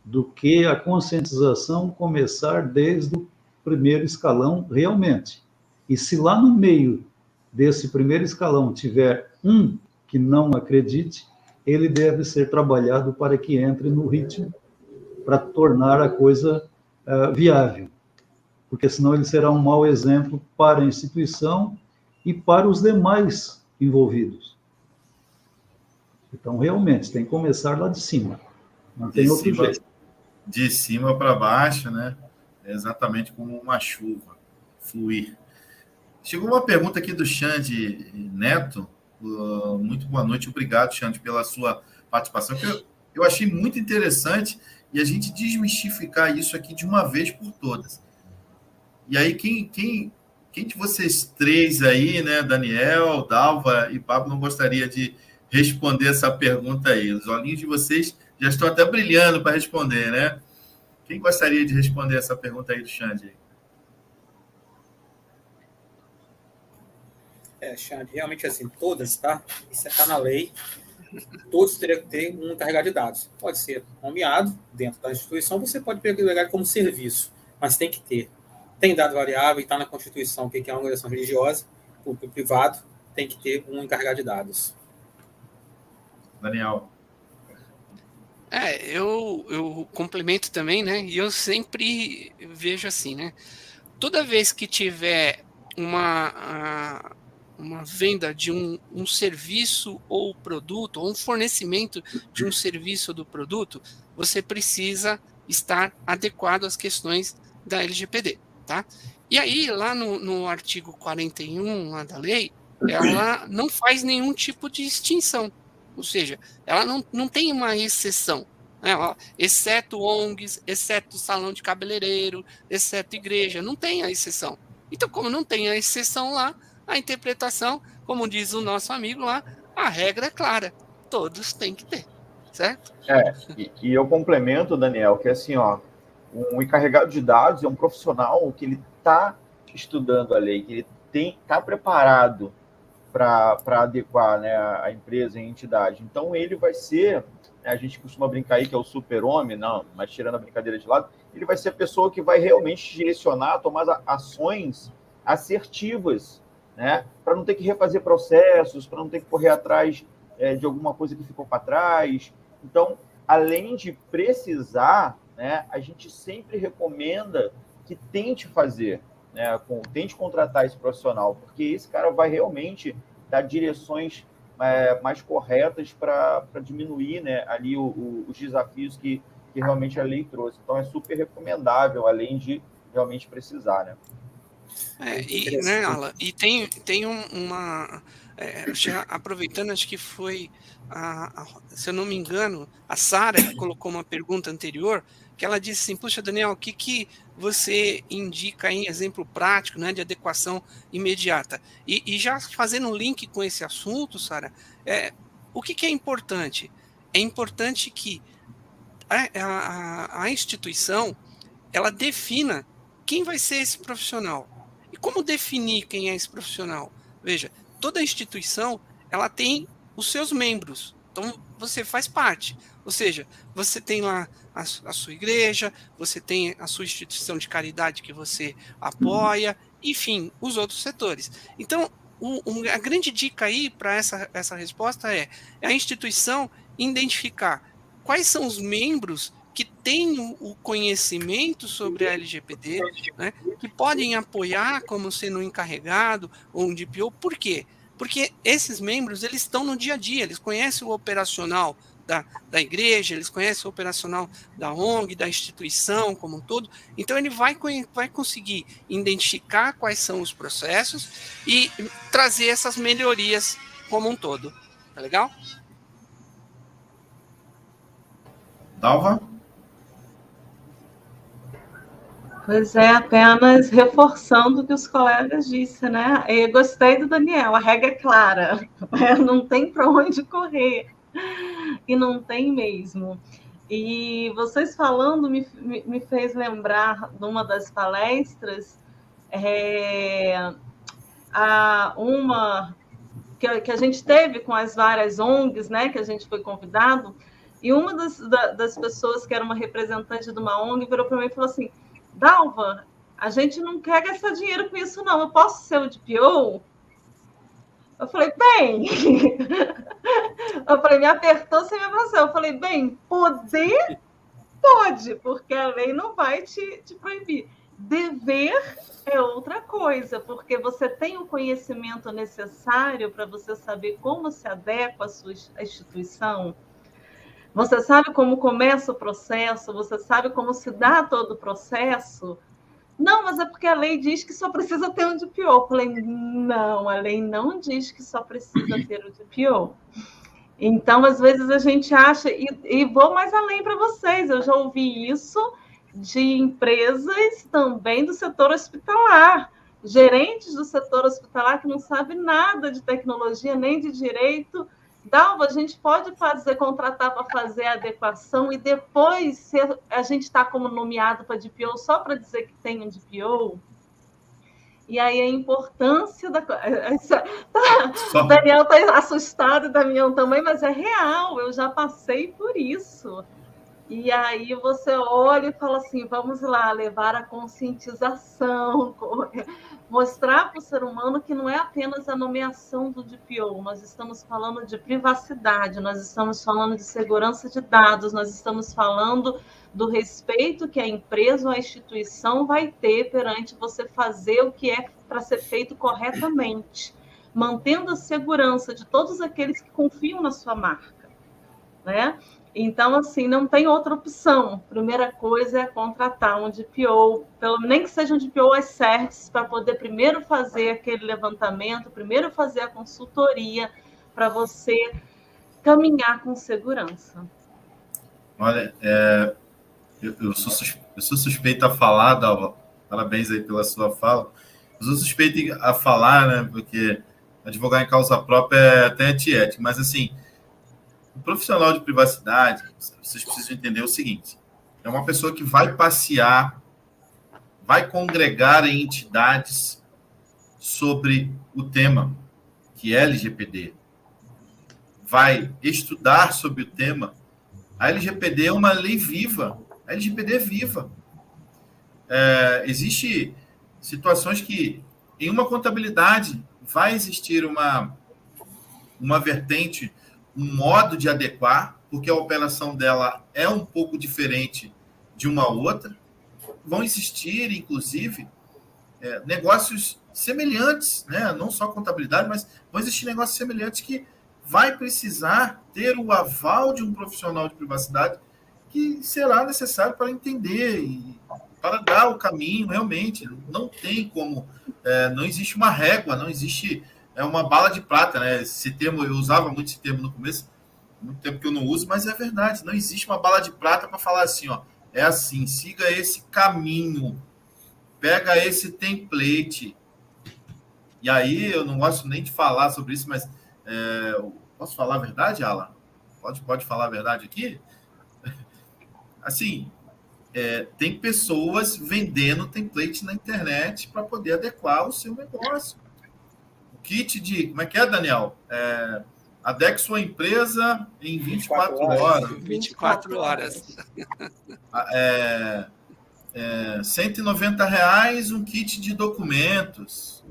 do que a conscientização começar desde o primeiro escalão realmente. E se lá no meio desse primeiro escalão tiver um que não acredite, ele deve ser trabalhado para que entre no ritmo, para tornar a coisa viável. Porque senão ele será um mau exemplo para a instituição e para os demais envolvidos. Então, realmente, tem que começar lá de cima. Não tem outro jeito. De cima para baixo, né? É exatamente como uma chuva, fluir. Chegou uma pergunta aqui do Xande Neto. Muito boa noite, obrigado, Xande, pela sua participação, que eu achei muito interessante, e a gente desmistificar isso aqui de uma vez por todas. E aí, quem de vocês três aí, né, Daniel, Dalva e Pablo, não gostaria de responder essa pergunta aí? Os olhinhos de vocês já estão até brilhando para responder, né? Quem gostaria de responder essa pergunta aí do Xande? Xande, realmente assim, todas, tá? Isso está na lei. Todos teriam que ter um encarregado de dados. Pode ser nomeado dentro da instituição, você pode pegar como serviço, mas tem que ter. Tem dado variável e está na Constituição, que é uma organização religiosa, público privado, tem que ter um encarregado de dados. Daniel. Eu complemento também, né? E eu sempre vejo assim, né? Toda vez que tiver uma venda de um serviço ou produto, ou um fornecimento de um serviço ou do produto, você precisa estar adequado às questões da LGPD, tá? E aí, lá no artigo 41 lá da lei, ela não faz nenhum tipo de extinção, ou seja, ela não tem uma exceção, né? Exceto ONGs, exceto salão de cabeleireiro, exceto igreja, não tem a exceção. Então, como não tem a exceção lá, a interpretação, como diz o nosso amigo lá, a regra é clara, todos têm que ter, certo? E eu complemento, Daniel, que é assim, ó, um encarregado de dados é um profissional que ele está estudando a lei, que ele está preparado para adequar, né, a empresa e a entidade. Então, ele vai ser, né, a gente costuma brincar aí que é o super-homem, não, mas tirando a brincadeira de lado, ele vai ser a pessoa que vai realmente direcionar, tomar ações assertivas, né, para não ter que refazer processos, para não ter que correr atrás de alguma coisa que ficou para trás. Então, além de precisar, né, a gente sempre recomenda que tente fazer, né, tente contratar esse profissional, porque esse cara vai realmente dar direções mais corretas para diminuir, né, ali os desafios que realmente a lei trouxe. Então, é super recomendável, além de realmente precisar, né? Né, Alan, e tem uma... aproveitando, acho que foi, se eu não me engano, a Sara que colocou uma pergunta anterior, que ela disse assim, puxa, Daniel, o que você indica em exemplo prático, né, de adequação imediata? E já fazendo um link com esse assunto, Sara, o que é importante? É importante que a instituição, ela defina quem vai ser esse profissional. E como definir quem é esse profissional? Veja, toda instituição, ela tem os seus membros. Então, você faz parte. Ou seja, você tem lá a sua igreja, você tem a sua instituição de caridade que você apoia, enfim, os outros setores. Então, a grande dica aí para essa resposta é a instituição identificar quais são os membros que têm o conhecimento sobre a LGPD, né, que podem apoiar como sendo um encarregado ou um DPO. Por quê? Porque esses membros, eles estão no dia a dia, eles conhecem o operacional da igreja, eles conhecem o operacional da ONG, da instituição como um todo. Então, ele vai conseguir identificar quais são os processos e trazer essas melhorias como um todo. Tá legal? Dalva? Pois é, apenas reforçando o que os colegas disseram, né? Eu gostei do Daniel, a regra é clara, não tem para onde correr, e não tem mesmo. E vocês falando me fez lembrar de uma das palestras, uma que a gente teve com as várias ONGs, né, que a gente foi convidado, e uma das pessoas que era uma representante de uma ONG virou para mim e falou assim: Dalva, a gente não quer gastar dinheiro com isso, não. Eu posso ser o DPO? Eu falei, bem... Eu falei, me apertou sem me abraçar. Eu falei, bem, poder? Pode, porque a lei não vai te proibir. Dever é outra coisa, porque você tem o conhecimento necessário para você saber como se adequa à sua instituição. Você sabe como começa o processo? Você sabe como se dá todo o processo? Não, mas é porque a lei diz que só precisa ter um DPO. Eu falei, não, a lei não diz que só precisa ter o DPO. Então, às vezes, a gente acha... E vou mais além para vocês. Eu já ouvi isso de empresas também do setor hospitalar. Gerentes do setor hospitalar que não sabem nada de tecnologia, nem de direito... Dalva, a gente pode contratar para fazer a adequação e depois, se a gente está como nomeado para DPO, só para dizer que tem um DPO? E aí a importância da... O Daniel está assustado, o Damião também, mas é real, eu já passei por isso. E aí você olha e fala assim, vamos lá, levar a conscientização, mostrar para o ser humano que não é apenas a nomeação do DPO, nós estamos falando de privacidade, nós estamos falando de segurança de dados, nós estamos falando do respeito que a empresa ou a instituição vai ter perante você fazer o que é para ser feito corretamente, mantendo a segurança de todos aqueles que confiam na sua marca, né? Então, assim, não tem outra opção. Primeira coisa é contratar um DPO, nem que seja um DPO às certas, para poder primeiro fazer aquele levantamento, primeiro fazer a consultoria, para você caminhar com segurança. Olha, eu sou suspeito a falar, Dalva, parabéns aí pela sua fala. Eu sou suspeito a falar, né, porque advogar em causa própria é até antiético, mas, assim, o profissional de privacidade, vocês precisam entender o seguinte, é uma pessoa que vai passear, vai congregar em entidades sobre o tema, que é LGPD, vai estudar sobre o tema. A LGPD é uma lei viva, a LGPD é viva. Existem situações que, em uma contabilidade, vai existir uma vertente, um modo de adequar, porque a operação dela é um pouco diferente de uma outra. Vão existir, inclusive, negócios semelhantes, né? Não só contabilidade, mas vão existir negócios semelhantes que vai precisar ter o aval de um profissional de privacidade que será necessário para entender e para dar o caminho, realmente. Não tem como... não existe uma régua, não existe... uma bala de prata, né? Esse termo, eu usava muito esse termo no começo, muito tempo que eu não uso, mas é verdade, não existe uma bala de prata para falar assim, ó, é assim, siga esse caminho, pega esse template. E aí, eu não gosto nem de falar sobre isso, mas posso falar a verdade, Alan? Pode falar a verdade aqui? Assim, tem pessoas vendendo template na internet para poder adequar o seu negócio. Kit de... Como é que é, Daniel? Adeque sua empresa em 24 horas. 24 horas. R$190 um kit de documentos.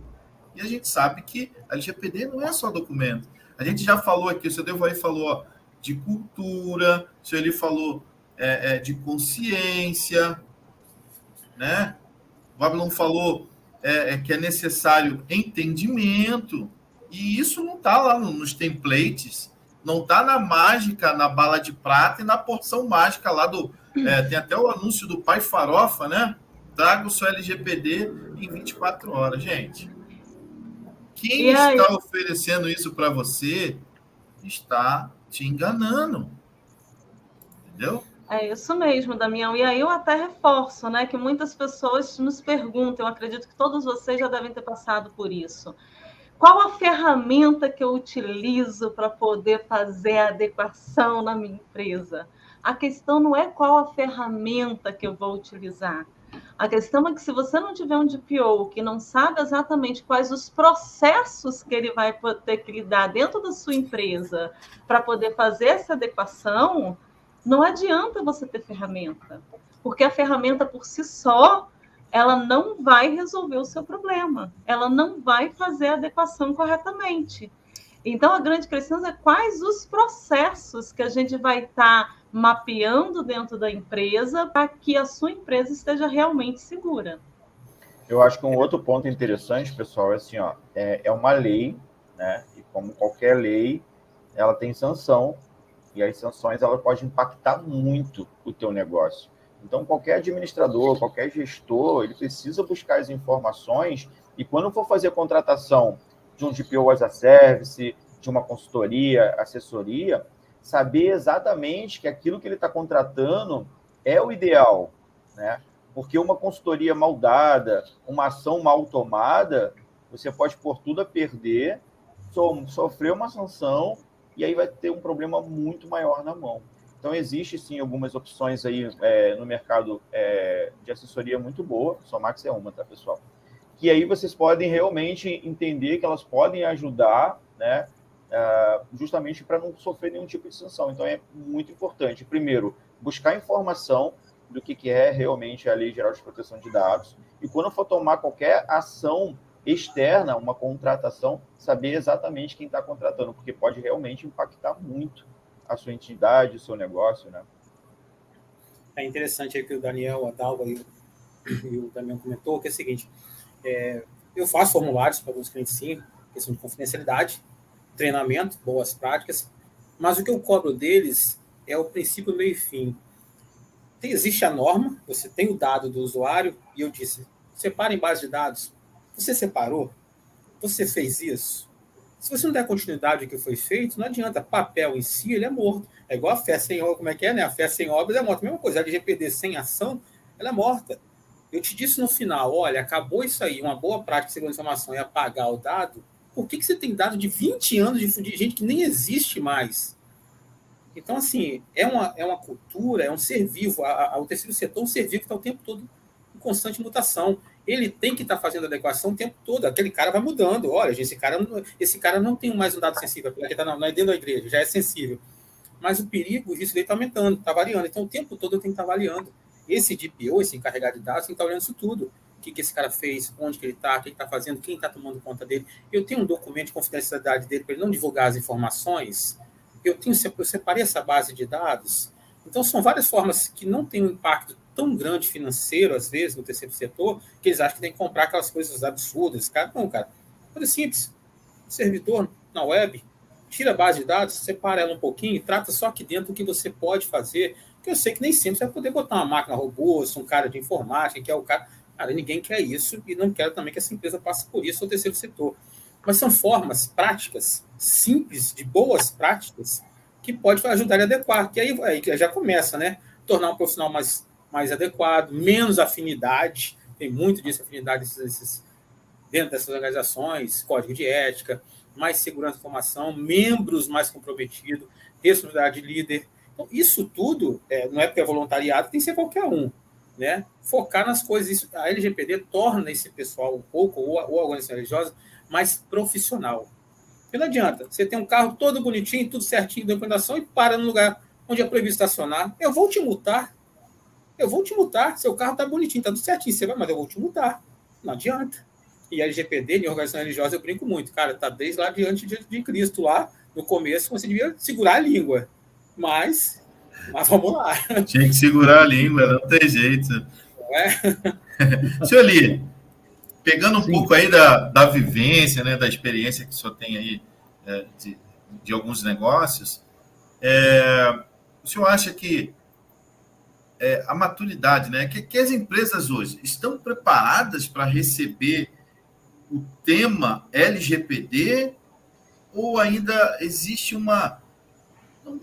E a gente sabe que a LGPD não é só documento. A gente já falou aqui, o seu Devair falou de cultura, o senhor Eli falou de consciência, né? O Babylon falou que é necessário entendimento, e isso não está lá nos templates, não está na mágica, na bala de prata e na porção mágica lá do... tem até o anúncio do Pai Farofa, né? Traga o seu LGPD em 24 horas, gente. Quem está oferecendo isso para você está te enganando. Entendeu? É isso mesmo, Damião. E aí eu até reforço, né, que muitas pessoas nos perguntam, eu acredito que todos vocês já devem ter passado por isso. Qual a ferramenta que eu utilizo para poder fazer a adequação na minha empresa? A questão não é qual a ferramenta que eu vou utilizar. A questão é que se você não tiver um DPO que não sabe exatamente quais os processos que ele vai ter que lidar dentro da sua empresa para poder fazer essa adequação, não adianta você ter ferramenta, porque a ferramenta por si só, ela não vai resolver o seu problema, ela não vai fazer a adequação corretamente. Então, a grande questão é quais os processos que a gente vai estar mapeando dentro da empresa para que a sua empresa esteja realmente segura. Eu acho que um outro ponto interessante, pessoal, é assim, é uma lei, né? E como qualquer lei, ela tem sanção, e as sanções ela pode impactar muito o teu negócio. Então, qualquer administrador, qualquer gestor, ele precisa buscar as informações, e quando for fazer a contratação de um DPO as a service, de uma consultoria, assessoria, saber exatamente que aquilo que ele está contratando é o ideal, né? Porque uma consultoria mal dada, uma ação mal tomada, você pode pôr tudo a perder, sofrer uma sanção, e aí vai ter um problema muito maior na mão. Então, existe, sim, algumas opções aí no mercado de assessoria muito boa, Somax é uma, tá, pessoal? Que aí vocês podem realmente entender que elas podem ajudar, né, justamente para não sofrer nenhum tipo de sanção. Então, é muito importante, primeiro, buscar informação do que é realmente a Lei Geral de Proteção de Dados, e quando for tomar qualquer ação externa, uma contratação, saber exatamente quem está contratando, porque pode realmente impactar muito a sua entidade, o seu negócio, né? É interessante aí que o Daniel, a Dalva e o Damião comentou, que é o seguinte, eu faço formulários para alguns clientes, sim, questão de confidencialidade, treinamento, boas práticas, mas o que eu cobro deles é o princípio, meio e fim. Existe a norma, você tem o dado do usuário, e eu disse, separa em base de dados. Você separou? Você fez isso? Se você não der continuidade ao que foi feito, não adianta. Papel em si, ele é morto. É igual a fé sem obras, como é que é, né? A fé sem obras é morta. A mesma coisa, a LGPD sem ação, ela é morta. Eu te disse no final, olha, acabou isso aí, uma boa prática de segurança da informação é apagar o dado. Por que você tem dado de 20 anos de gente que nem existe mais? Então, assim, é uma cultura, é um ser vivo. O terceiro setor é um ser vivo que está o tempo todo em constante mutação. Ele tem que estar fazendo adequação o tempo todo. Aquele cara vai mudando. Olha, esse cara não tem mais um dado sensível, porque está dentro da igreja, já é sensível. Mas o perigo, o risco dele está aumentando, está variando. Então, o tempo todo eu tenho que estar avaliando. Esse DPO, esse encarregado de dados, tem que estar olhando isso tudo. O que esse cara fez, onde que ele está, o que ele está fazendo, quem está tomando conta dele. Eu tenho um documento de confidencialidade dele para ele não divulgar as informações. Eu separei essa base de dados. Então, são várias formas que não têm um impacto tão grande financeiro, às vezes, no terceiro setor, que eles acham que tem que comprar aquelas coisas absurdas. Não, cara. Coisa simples. Servidor na web, tira a base de dados, separa ela um pouquinho e trata só aqui dentro o que você pode fazer. Porque eu sei que nem sempre você vai poder botar uma máquina robusta, um cara de informática, que é o cara... Cara, ninguém quer isso e não quero também que essa empresa passe por isso no terceiro setor. Mas são formas práticas, simples, de boas práticas, que pode ajudar a adequar. Que aí já começa, né? Tornar um profissional mais adequado, menos afinidade, tem muito disso, afinidade dentro dessas organizações, código de ética, mais segurança da informação, membros mais comprometidos, responsabilidade de líder. Então, isso tudo, não é porque é voluntariado, tem que ser qualquer um, né? Focar nas coisas. A LGPD torna esse pessoal um pouco, ou a organização religiosa, mais profissional. Porque não adianta. Você tem um carro todo bonitinho, tudo certinho, documentação, e para no lugar onde é proibido estacionar. Eu vou te multar. Seu carro está bonitinho, está tudo certinho. Você vai, mas eu vou te multar. Não adianta. E a LGPD, em organização religiosa, eu brinco muito. Cara, está desde lá diante de Cristo, lá no começo, você devia segurar a língua. Mas vamos lá. Tinha que segurar a língua, não tem jeito. Senhor Eli, pegando um pouco aí da vivência, né, da experiência que o senhor tem aí de alguns negócios, o senhor acha que a maturidade, né, que as empresas hoje estão preparadas para receber o tema LGPD, ou ainda existe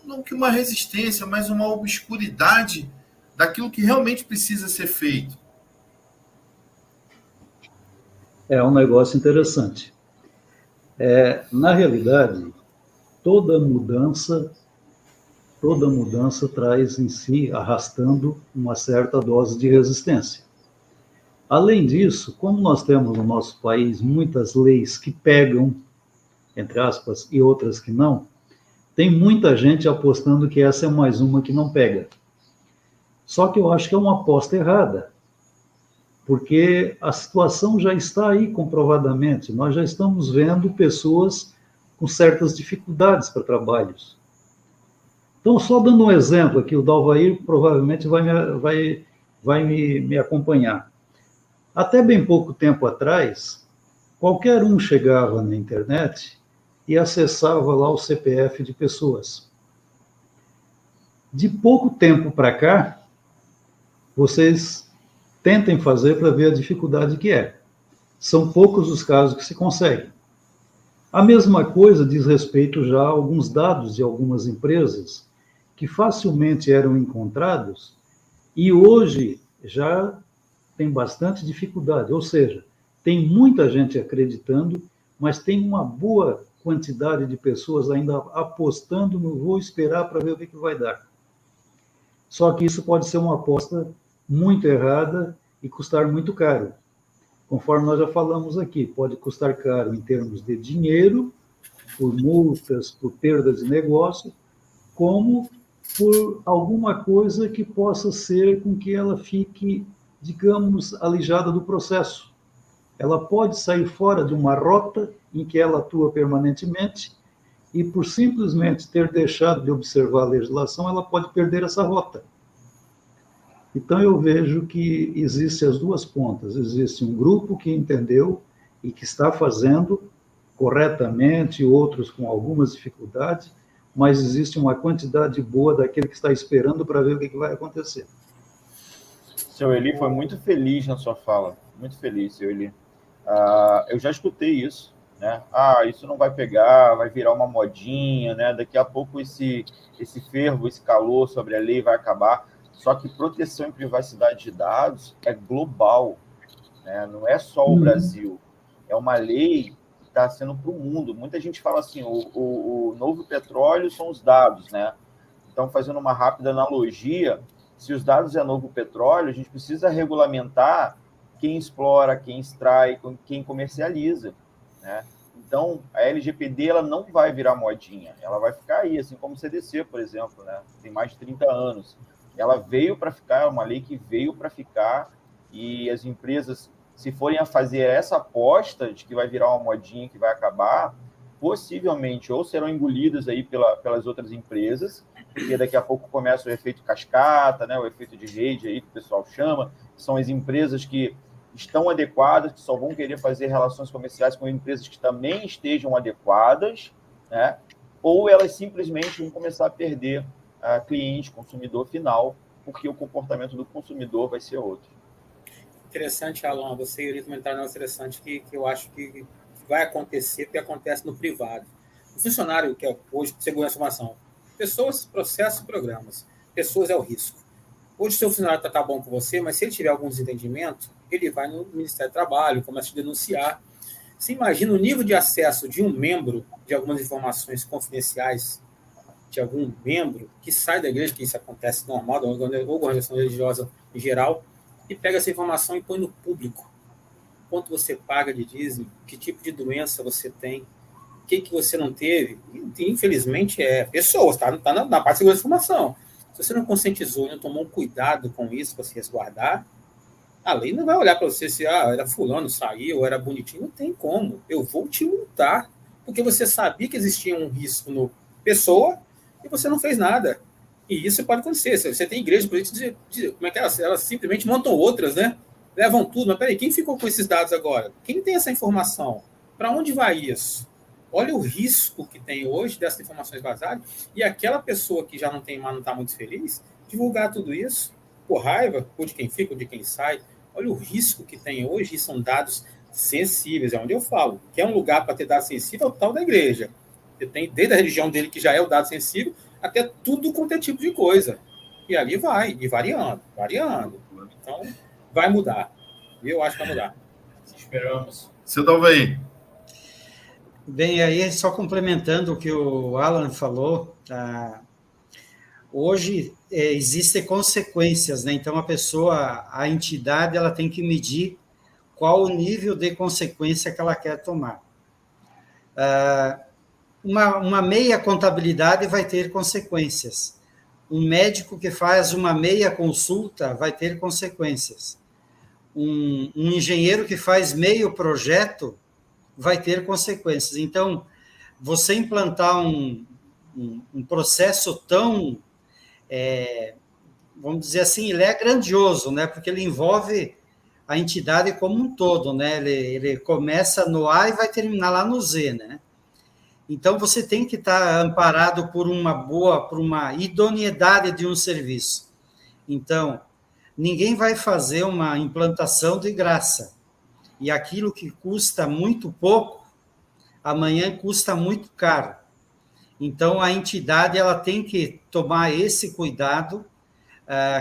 não que uma resistência, mas uma obscuridade daquilo que realmente precisa ser feito? É um negócio interessante. Na realidade, toda mudança traz em si, arrastando uma certa dose de resistência. Além disso, como nós temos no nosso país muitas leis que pegam, entre aspas, e outras que não, tem muita gente apostando que essa é mais uma que não pega. Só que eu acho que é uma aposta errada, porque a situação já está aí comprovadamente. Nós já estamos vendo pessoas com certas dificuldades para trabalhos. Então, só dando um exemplo aqui, o Dalvair provavelmente vai me acompanhar. Até bem pouco tempo atrás, qualquer um chegava na internet e acessava lá o CPF de pessoas. De pouco tempo para cá, vocês tentem fazer para ver a dificuldade que é. São poucos os casos que se conseguem. A mesma coisa diz respeito já a alguns dados de algumas empresas que facilmente eram encontrados e hoje já tem bastante dificuldade. Ou seja, tem muita gente acreditando, mas tem uma boa quantidade de pessoas ainda apostando no vou esperar para ver o que vai dar. Só que isso pode ser uma aposta muito errada e custar muito caro. Conforme nós já falamos aqui, pode custar caro em termos de dinheiro, por multas, por perda de negócio, como por alguma coisa que possa ser com que ela fique, digamos, alijada do processo. Ela pode sair fora de uma rota em que ela atua permanentemente e, por simplesmente ter deixado de observar a legislação, ela pode perder essa rota. Então, eu vejo que existem as duas pontas. Existe um grupo que entendeu e que está fazendo corretamente, outros com algumas dificuldades, mas existe uma quantidade boa daquele que está esperando para ver o que vai acontecer. Seu Eli foi muito feliz na sua fala. Muito feliz, seu Eli. Eu já escutei isso, né? Isso não vai pegar, vai virar uma modinha, né? Daqui a pouco esse fervo, esse calor sobre a lei vai acabar. Só que proteção e privacidade de dados é global, né? Não é só o Brasil. É uma lei que está sendo para o mundo. Muita gente fala assim, o novo petróleo são os dados, né? Então, fazendo uma rápida analogia, se os dados é novo petróleo, a gente precisa regulamentar quem explora, quem extrai, quem comercializa, né? Então, a LGPD ela não vai virar modinha, ela vai ficar aí, assim como o CDC, por exemplo, né? Tem mais de 30 anos. Ela veio para ficar, é uma lei que veio para ficar, e as empresas, se forem a fazer essa aposta de que vai virar uma modinha, que vai acabar, possivelmente ou serão engolidas aí pelas outras empresas, porque daqui a pouco começa o efeito cascata, né, o efeito de rede aí que o pessoal chama, são as empresas que estão adequadas, que só vão querer fazer relações comerciais com empresas que também estejam adequadas, né, ou elas simplesmente vão começar a perder cliente, consumidor final, porque o comportamento do consumidor vai ser outro. Interessante, Alan, você iria comentar um negócio interessante que eu acho que vai acontecer, porque acontece no privado. O funcionário que é hoje segurança da informação, pessoas, processos, programas. Pessoas é o risco. Hoje o seu funcionário está bom com você, mas se ele tiver algum desentendimento, ele vai no Ministério do Trabalho, começa a denunciar. Você imagina o nível de acesso de um membro de algumas informações confidenciais de algum membro que sai da igreja, que isso acontece normal, da organização religiosa em geral, e pega essa informação e põe no público. Quanto você paga de dízimo, que tipo de doença você tem, o que você não teve? Infelizmente, pessoas, tá na parte de segurança de informação. Se você não conscientizou, não tomou cuidado com isso para se resguardar, a lei não vai olhar para você se era fulano, saiu, era bonitinho. Não tem como. Eu vou te multar. Porque você sabia que existia um risco no pessoa e você não fez nada. E isso pode acontecer. Você tem igreja, por exemplo, como é que elas simplesmente montam outras, né? Levam tudo. Mas peraí, quem ficou com esses dados agora? Quem tem essa informação? Para onde vai isso? Olha o risco que tem hoje dessas informações vazadas e aquela pessoa que já não está muito feliz, divulgar tudo isso por raiva, ou de quem fica, ou de quem sai. Olha o risco que tem hoje, e são dados sensíveis, é onde eu falo. Que é um lugar para ter dado sensível, é o tal da igreja. Você tem desde a religião dele, que já é o dado sensível, até tudo quanto é tipo de coisa. E ali vai, e variando. Então, vai mudar. Eu acho que vai mudar. Esperamos. Seu Dalvaí. Bem, aí só complementando o que o Alan falou, hoje existem consequências, né? Então a entidade, ela tem que medir qual o nível de consequência que ela quer tomar. Uma meia contabilidade vai ter consequências. Um médico que faz uma meia consulta vai ter consequências. Um engenheiro que faz meio projeto vai ter consequências. Então, você implantar um processo tão, vamos dizer assim, ele é grandioso, né? Porque ele envolve a entidade como um todo, né? Ele começa no A e vai terminar lá no Z, né? Então, você tem que estar amparado por uma idoneidade de um serviço. Então, ninguém vai fazer uma implantação de graça. E aquilo que custa muito pouco, amanhã custa muito caro. Então, a entidade, ela tem que tomar esse cuidado,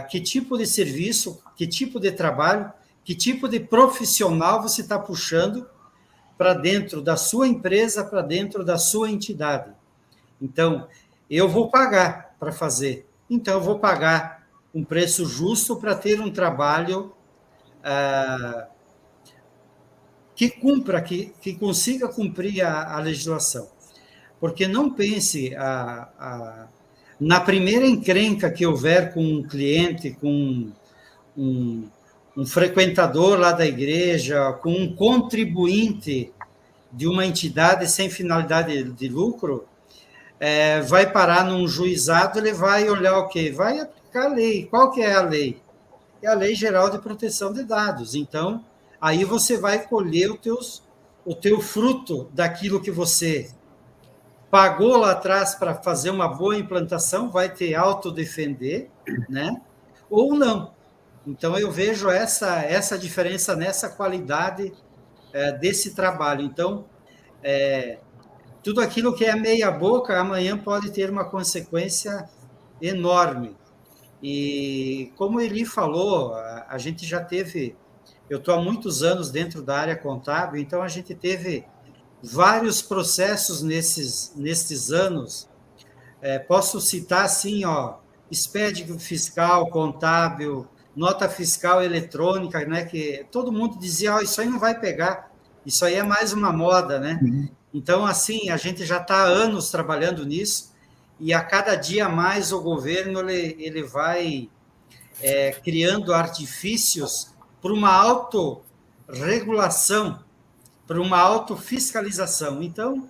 que tipo de serviço, que tipo de trabalho, que tipo de profissional você está puxando para dentro da sua empresa, para dentro da sua entidade. Então, eu vou pagar para fazer. Então, eu vou pagar um preço justo para ter um trabalho que cumpra, que consiga cumprir a legislação. Porque não pense na primeira encrenca que houver com um cliente, com um frequentador lá da igreja, com um contribuinte de uma entidade sem finalidade de lucro, vai parar num juizado, ele vai olhar o quê? Vai aplicar a lei. Qual que é a lei? É a Lei Geral de Proteção de Dados. Então, aí você vai colher o teu fruto daquilo que você pagou lá atrás para fazer uma boa implantação, vai te autodefender, né? Ou não. Então, eu vejo essa diferença nessa qualidade desse trabalho. Então, tudo aquilo que é meia boca, amanhã pode ter uma consequência enorme. E, como ele falou, a gente já teve... Eu estou há muitos anos dentro da área contábil, então a gente teve vários processos nesses anos. Posso citar, assim, expédio fiscal, contábil, nota fiscal eletrônica, né, que todo mundo dizia, isso aí não vai pegar, isso aí é mais uma moda, né? Então, assim, a gente já está há anos trabalhando nisso, e a cada dia mais o governo ele vai criando artifícios para uma autorregulação, para uma autofiscalização. Então,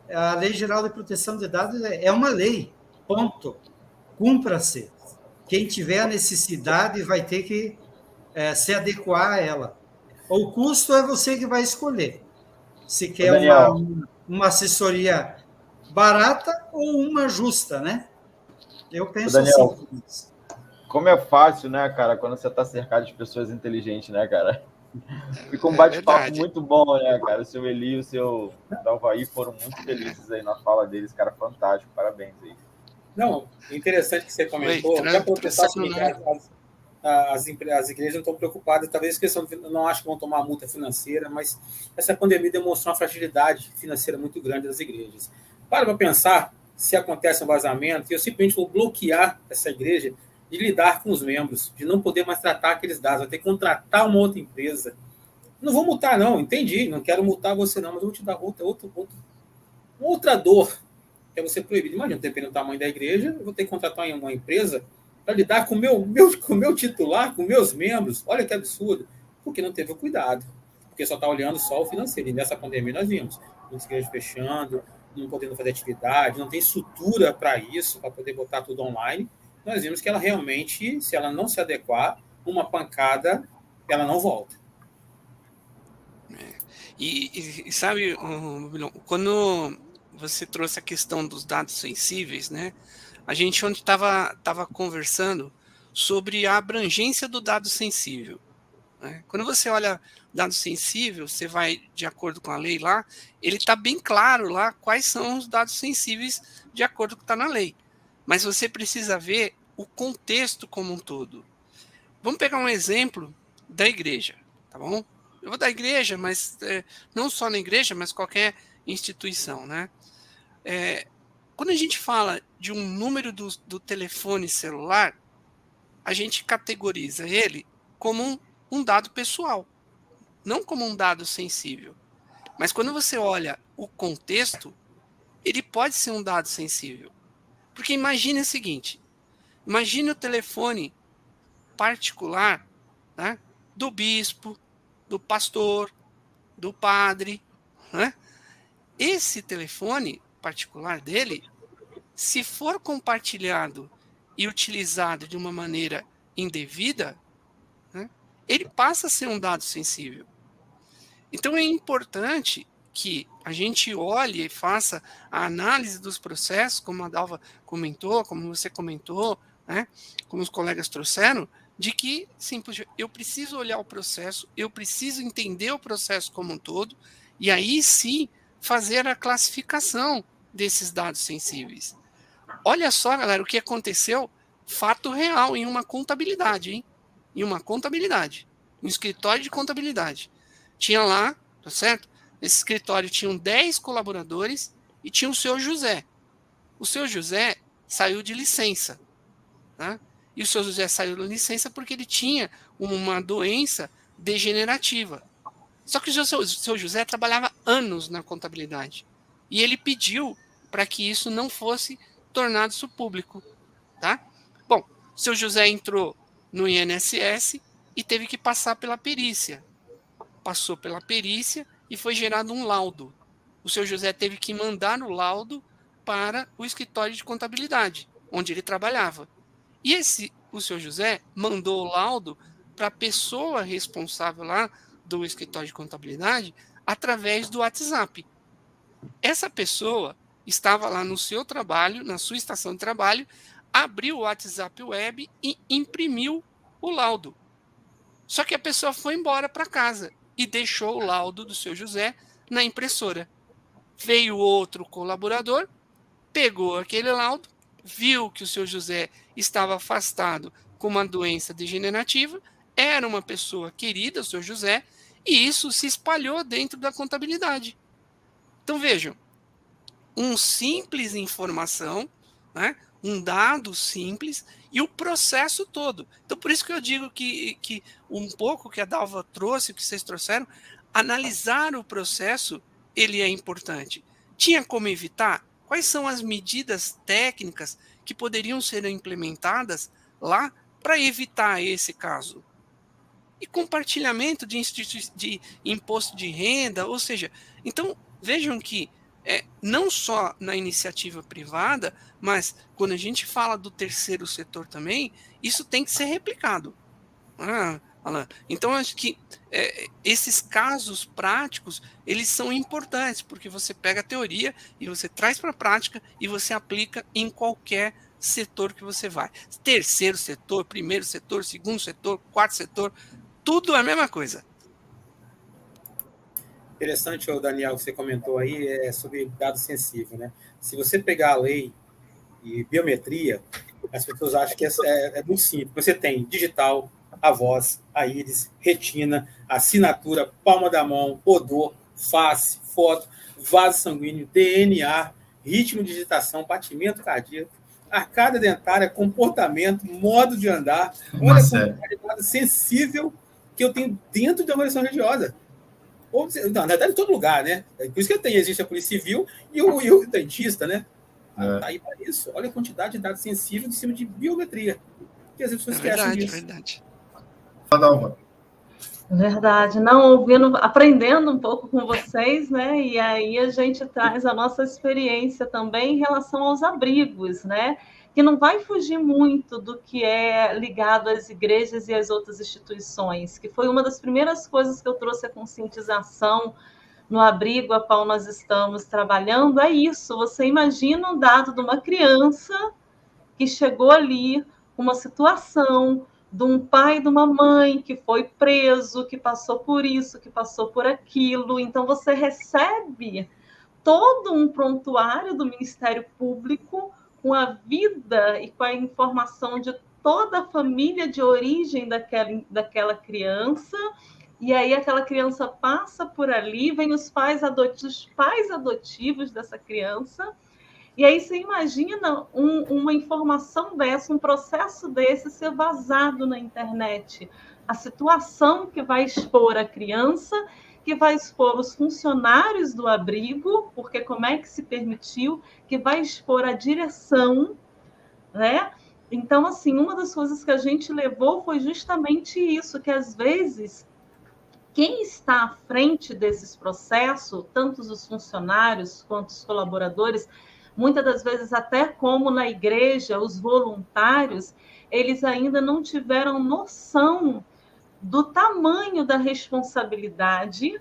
a Lei Geral de Proteção de Dados é uma lei, ponto. Cumpra-se. Quem tiver a necessidade vai ter que se adequar a ela. O custo é você que vai escolher. Se quer uma assessoria barata ou uma justa, né? Eu penso Daniel, assim. Como é fácil, né, cara, quando você está cercado de pessoas inteligentes, né, cara? Ficou um bate-papo muito bom, né, cara? O seu Eli e o seu Dalvaí foram muito felizes aí na fala deles, cara, fantástico, parabéns aí. Não, interessante que você comentou, que o pessoal as igrejas não estão preocupadas, talvez não acham que vão tomar multa financeira, mas essa pandemia demonstrou uma fragilidade financeira muito grande das igrejas. Para pensar, se acontece um vazamento, eu simplesmente vou bloquear essa igreja de lidar com os membros, de não poder mais tratar aqueles dados, vai ter que contratar uma outra empresa. Não vou multar, não, entendi, não quero multar você não, mas eu vou te dar outro Outra dor que é você proibir. Imagina, dependendo do tamanho da igreja, eu vou ter que contratar uma empresa para lidar com o meu titular, com meus membros. Olha que absurdo. Porque não teve o cuidado. Porque só está olhando só o financeiro. E nessa pandemia nós vimos muitas igrejas fechando, não podendo fazer atividade, não tem estrutura para isso, para poder botar tudo online. Nós vimos que ela realmente, se ela não se adequar, uma pancada, ela não volta. E sabe, quando você trouxe a questão dos dados sensíveis, né? A gente ontem estava conversando sobre a abrangência do dado sensível. Né? Quando você olha dado sensível, você vai de acordo com a lei lá, ele está bem claro lá quais são os dados sensíveis de acordo com o que está na lei. Mas você precisa ver o contexto como um todo. Vamos pegar um exemplo da igreja, tá bom? Eu vou da igreja, mas não só na igreja, mas qualquer instituição, né? Quando a gente fala de um número do telefone celular, a gente categoriza ele como um dado pessoal, não como um dado sensível. Mas quando você olha o contexto, ele pode ser um dado sensível. Porque imagine o seguinte, imagine o telefone particular, né, do bispo, do pastor, do padre, né? Esse telefone particular dele, se for compartilhado e utilizado de uma maneira indevida, né, ele passa a ser um dado sensível. Então é importante que a gente olhe e faça a análise dos processos, como a Dalva comentou, como você comentou, né, como os colegas trouxeram, de que, sim, eu preciso olhar o processo, eu preciso entender o processo como um todo, e aí sim fazer a classificação desses dados sensíveis. Olha só, galera, o que aconteceu, fato real, em uma contabilidade, hein? Em uma contabilidade, um escritório de contabilidade. Tinha lá, tá certo? Nesse escritório tinham 10 colaboradores e tinha o seu José. O seu José saiu de licença, tá? E o seu José saiu de licença porque ele tinha uma doença degenerativa. Só que o seu José trabalhava anos na contabilidade. E ele pediu para que isso não fosse tornado público. Tá? Bom, o seu José entrou no INSS e teve que passar pela perícia. Passou pela perícia e foi gerado um laudo. O seu José teve que mandar o laudo para o escritório de contabilidade, onde ele trabalhava. E o seu José mandou o laudo para a pessoa responsável lá do escritório de contabilidade através do WhatsApp. Essa pessoa estava lá no seu trabalho, na sua estação de trabalho, abriu o WhatsApp web e imprimiu o laudo. Só que a pessoa foi embora para casa e deixou o laudo do seu José na impressora. Veio outro colaborador, pegou aquele laudo, viu que o seu José estava afastado com uma doença degenerativa, era uma pessoa querida, o seu José, e isso se espalhou dentro da contabilidade. Então vejam, um simples informação, né, um dado simples e o processo todo. Então por isso que eu digo que um pouco que a Dalva trouxe, que vocês trouxeram, analisar o processo, ele é importante. Tinha como evitar? Quais são as medidas técnicas que poderiam ser implementadas lá para evitar esse caso? E compartilhamento de imposto de renda, ou seja, então vejam que não só na iniciativa privada, mas quando a gente fala do terceiro setor também, isso tem que ser replicado. Alan, então acho que esses casos práticos, eles são importantes, porque você pega a teoria e você traz para a prática e você aplica em qualquer setor que você vai. Terceiro setor, primeiro setor, segundo setor, quarto setor, tudo é a mesma coisa. Interessante, o Daniel, que você comentou aí sobre dado sensível, né? Se você pegar a lei e biometria, as pessoas acham que é muito simples. Você tem digital, a voz, a íris, retina, assinatura, palma da mão, odor, face, foto, vaso sanguíneo, DNA, ritmo de digitação, batimento cardíaco, arcada dentária, comportamento, modo de andar. Olha a quantidade de dado sensível que eu tenho dentro de uma avaliação religiosa. Ou, na verdade, em todo lugar, né? É por isso que existe a Polícia Civil e o dentista, né? Tá aí para isso. Olha a quantidade de dados sensíveis em cima de biometria. Que as pessoas esquecem disso. É verdade. Verdade, não ouvindo, aprendendo um pouco com vocês, né? E aí a gente traz a nossa experiência também em relação aos abrigos, né? Que não vai fugir muito do que é ligado às igrejas e às outras instituições, que foi uma das primeiras coisas que eu trouxe a conscientização no abrigo a qual nós estamos trabalhando, é isso. Você imagina um dado de uma criança que chegou ali, uma situação de um pai e de uma mãe que foi preso, que passou por isso, que passou por aquilo. Então, você recebe todo um prontuário do Ministério Público com a vida e com a informação de toda a família de origem daquela criança. E aí aquela criança passa por ali, vem os pais adotivos dessa criança. E aí você imagina uma informação dessa, um processo desse ser vazado na internet. A situação que vai expor a criança, que vai expor os funcionários do abrigo, porque como é que se permitiu, que vai expor a direção, né? Então, assim, uma das coisas que a gente levou foi justamente isso, que às vezes quem está à frente desses processos, tanto os funcionários quanto os colaboradores, muitas das vezes até como na igreja, os voluntários, eles ainda não tiveram noção do tamanho da responsabilidade,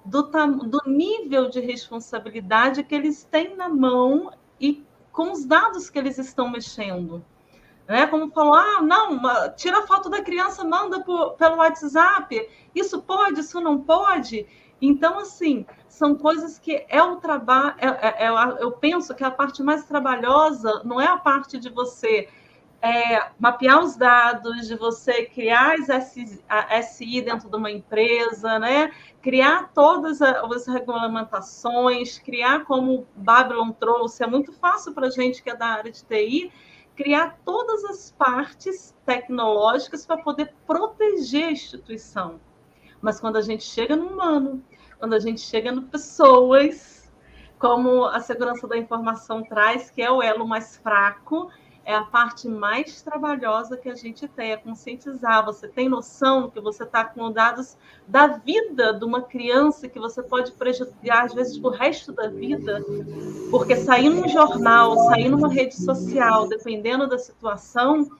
do nível de responsabilidade que eles têm na mão e com os dados que eles estão mexendo. Né? Como falou, não, tira a foto da criança, manda pelo WhatsApp, isso pode, isso não pode. Então, assim, são coisas que é o trabalho, eu penso que a parte mais trabalhosa não é a parte de você mapear os dados, de você criar a SI dentro de uma empresa, né? Criar todas as regulamentações, criar como o Babylon trouxe, é muito fácil para a gente que é da área de TI, criar todas as partes tecnológicas para poder proteger a instituição. Mas quando a gente chega no humano, quando a gente chega no pessoas, como a segurança da informação traz, que é o elo mais fraco, é a parte mais trabalhosa que a gente tem, é conscientizar. Você tem noção que você está com dados da vida de uma criança que você pode prejudicar, às vezes, o resto da vida, porque sair num jornal, sair numa rede social, dependendo da situação,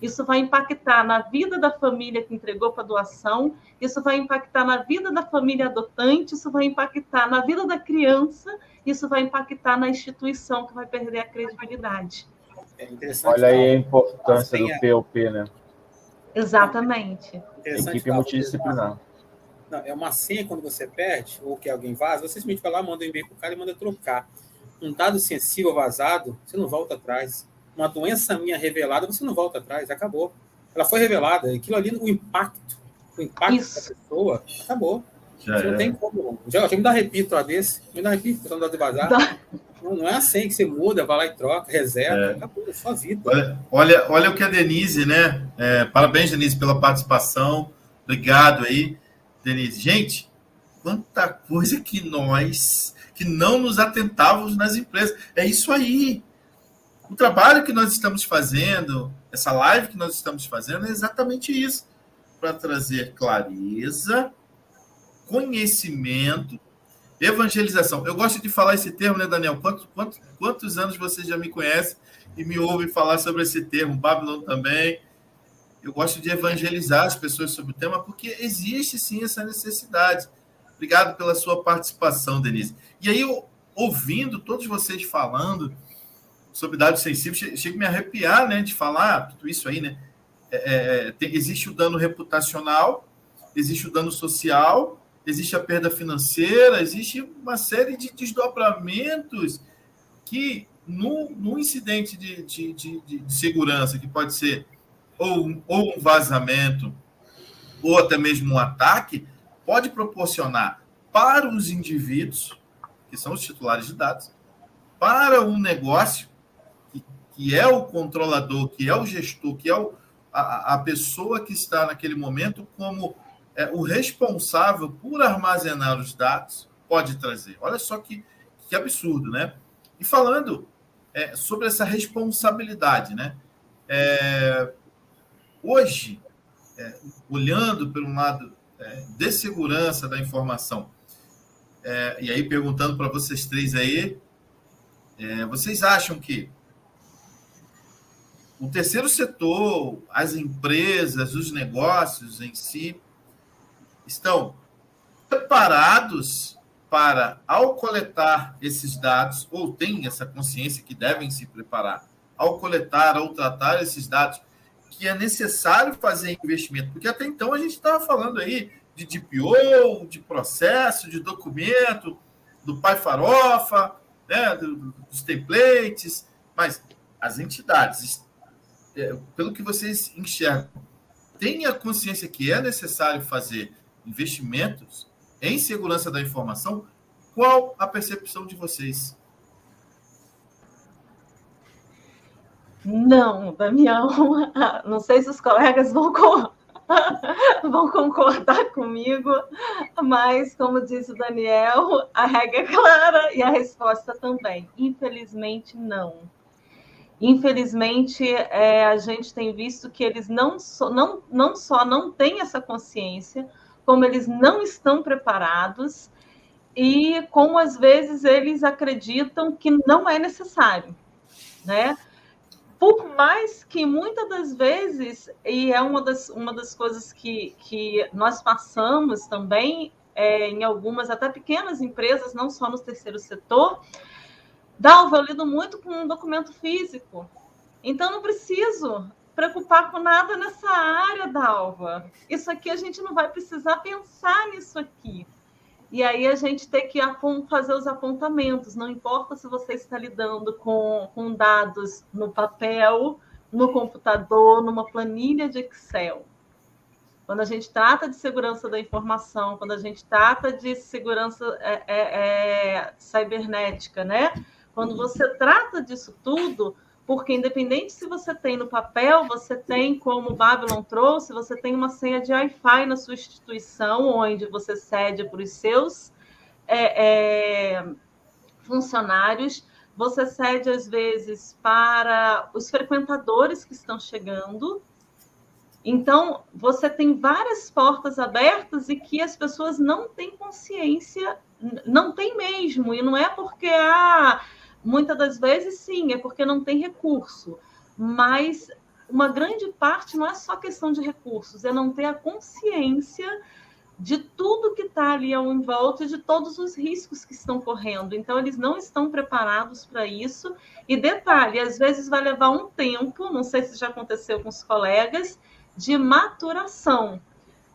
isso vai impactar na vida da família que entregou para doação, isso vai impactar na vida da família adotante, isso vai impactar na vida da criança, isso vai impactar na instituição, que vai perder a credibilidade. Olha aí a importância do POP, né? Exatamente. Equipe multidisciplinar. Não, é uma senha quando você perde, ou que alguém vaza, você simplesmente vai lá, manda um e-mail para o cara e manda trocar. Um dado sensível vazado, você não volta atrás. Uma doença minha revelada, você não volta atrás, acabou. Ela foi revelada, aquilo ali, o impacto da pessoa, acabou. Você não tem como. Já me dá arrepio desse, me dá arrepio para não dar de vazar. Não é assim que você muda, vai lá e troca, reseta, acabou, é sua vida. Olha o que a Denise, né? Parabéns, Denise, pela participação. Obrigado aí, Denise. Gente, quanta coisa que nós que não nos atentávamos nas empresas. É isso aí. O trabalho que nós estamos fazendo, essa live que nós estamos fazendo, é exatamente isso. Para trazer clareza, conhecimento, evangelização. Eu gosto de falar esse termo, né, Daniel? Quantos anos você já me conhece e me ouve falar sobre esse termo? Babylon também. Eu gosto de evangelizar as pessoas sobre o tema, porque existe, sim, essa necessidade. Obrigado pela sua participação, Denise. E aí, ouvindo todos vocês falando sobre dados sensíveis, chega a me arrepiar, né, de falar tudo isso aí, né? Existe o dano reputacional, existe o dano social, existe a perda financeira, existe uma série de desdobramentos que, num incidente de segurança, que pode ser ou um vazamento, ou até mesmo um ataque, pode proporcionar para os indivíduos, que são os titulares de dados, para um negócio, que é o controlador, que é o gestor, que é a pessoa que está naquele momento como o responsável por armazenar os dados pode trazer. Olha só que absurdo, né? E falando sobre essa responsabilidade, né? Hoje, olhando pelo lado de segurança da informação, e aí perguntando para vocês três aí, vocês acham que o terceiro setor, as empresas, os negócios em si, estão preparados para, ao coletar esses dados, ou têm essa consciência que devem se preparar, ao coletar, ao tratar esses dados, que é necessário fazer investimento? Porque até então a gente estava falando aí de DPO, de processo, de documento, do pai farofa, né, dos templates, mas as entidades, pelo que vocês enxergam, têm a consciência que é necessário fazer investimentos em segurança da informação? Qual a percepção de vocês? Não, Damião, não sei se os colegas vão concordar comigo, mas, como disse o Daniel, a regra é clara e a resposta também. Infelizmente, não. Infelizmente, a gente tem visto que eles não só não têm essa consciência, como eles não estão preparados e como, às vezes, eles acreditam que não é necessário, né? Por mais que muitas das vezes, e é uma das coisas que nós passamos também em algumas, até pequenas empresas, não só no terceiro setor, Dalva, eu lido muito com um documento físico, então não preciso preocupar com nada nessa área, Dalva. Isso aqui a gente não vai precisar pensar nisso aqui. E aí a gente tem que fazer os apontamentos, não importa se você está lidando com dados no papel, no computador, numa planilha de Excel. Quando a gente trata de segurança da informação, quando a gente trata de segurança cibernética, né? Quando você trata disso tudo, porque independente se você tem no papel, você tem, como o Babylon trouxe, você tem uma senha de Wi-Fi na sua instituição, onde você cede para os seus funcionários, você cede, às vezes, para os frequentadores que estão chegando. Então, você tem várias portas abertas e que as pessoas não têm consciência, não tem mesmo, e não é porque muitas das vezes, sim, é porque não tem recurso. Mas uma grande parte não é só questão de recursos, é não ter a consciência de tudo que está ali ao em volta e de todos os riscos que estão correndo. Então, eles não estão preparados para isso. E detalhe, às vezes vai levar um tempo, não sei se já aconteceu com os colegas, de maturação.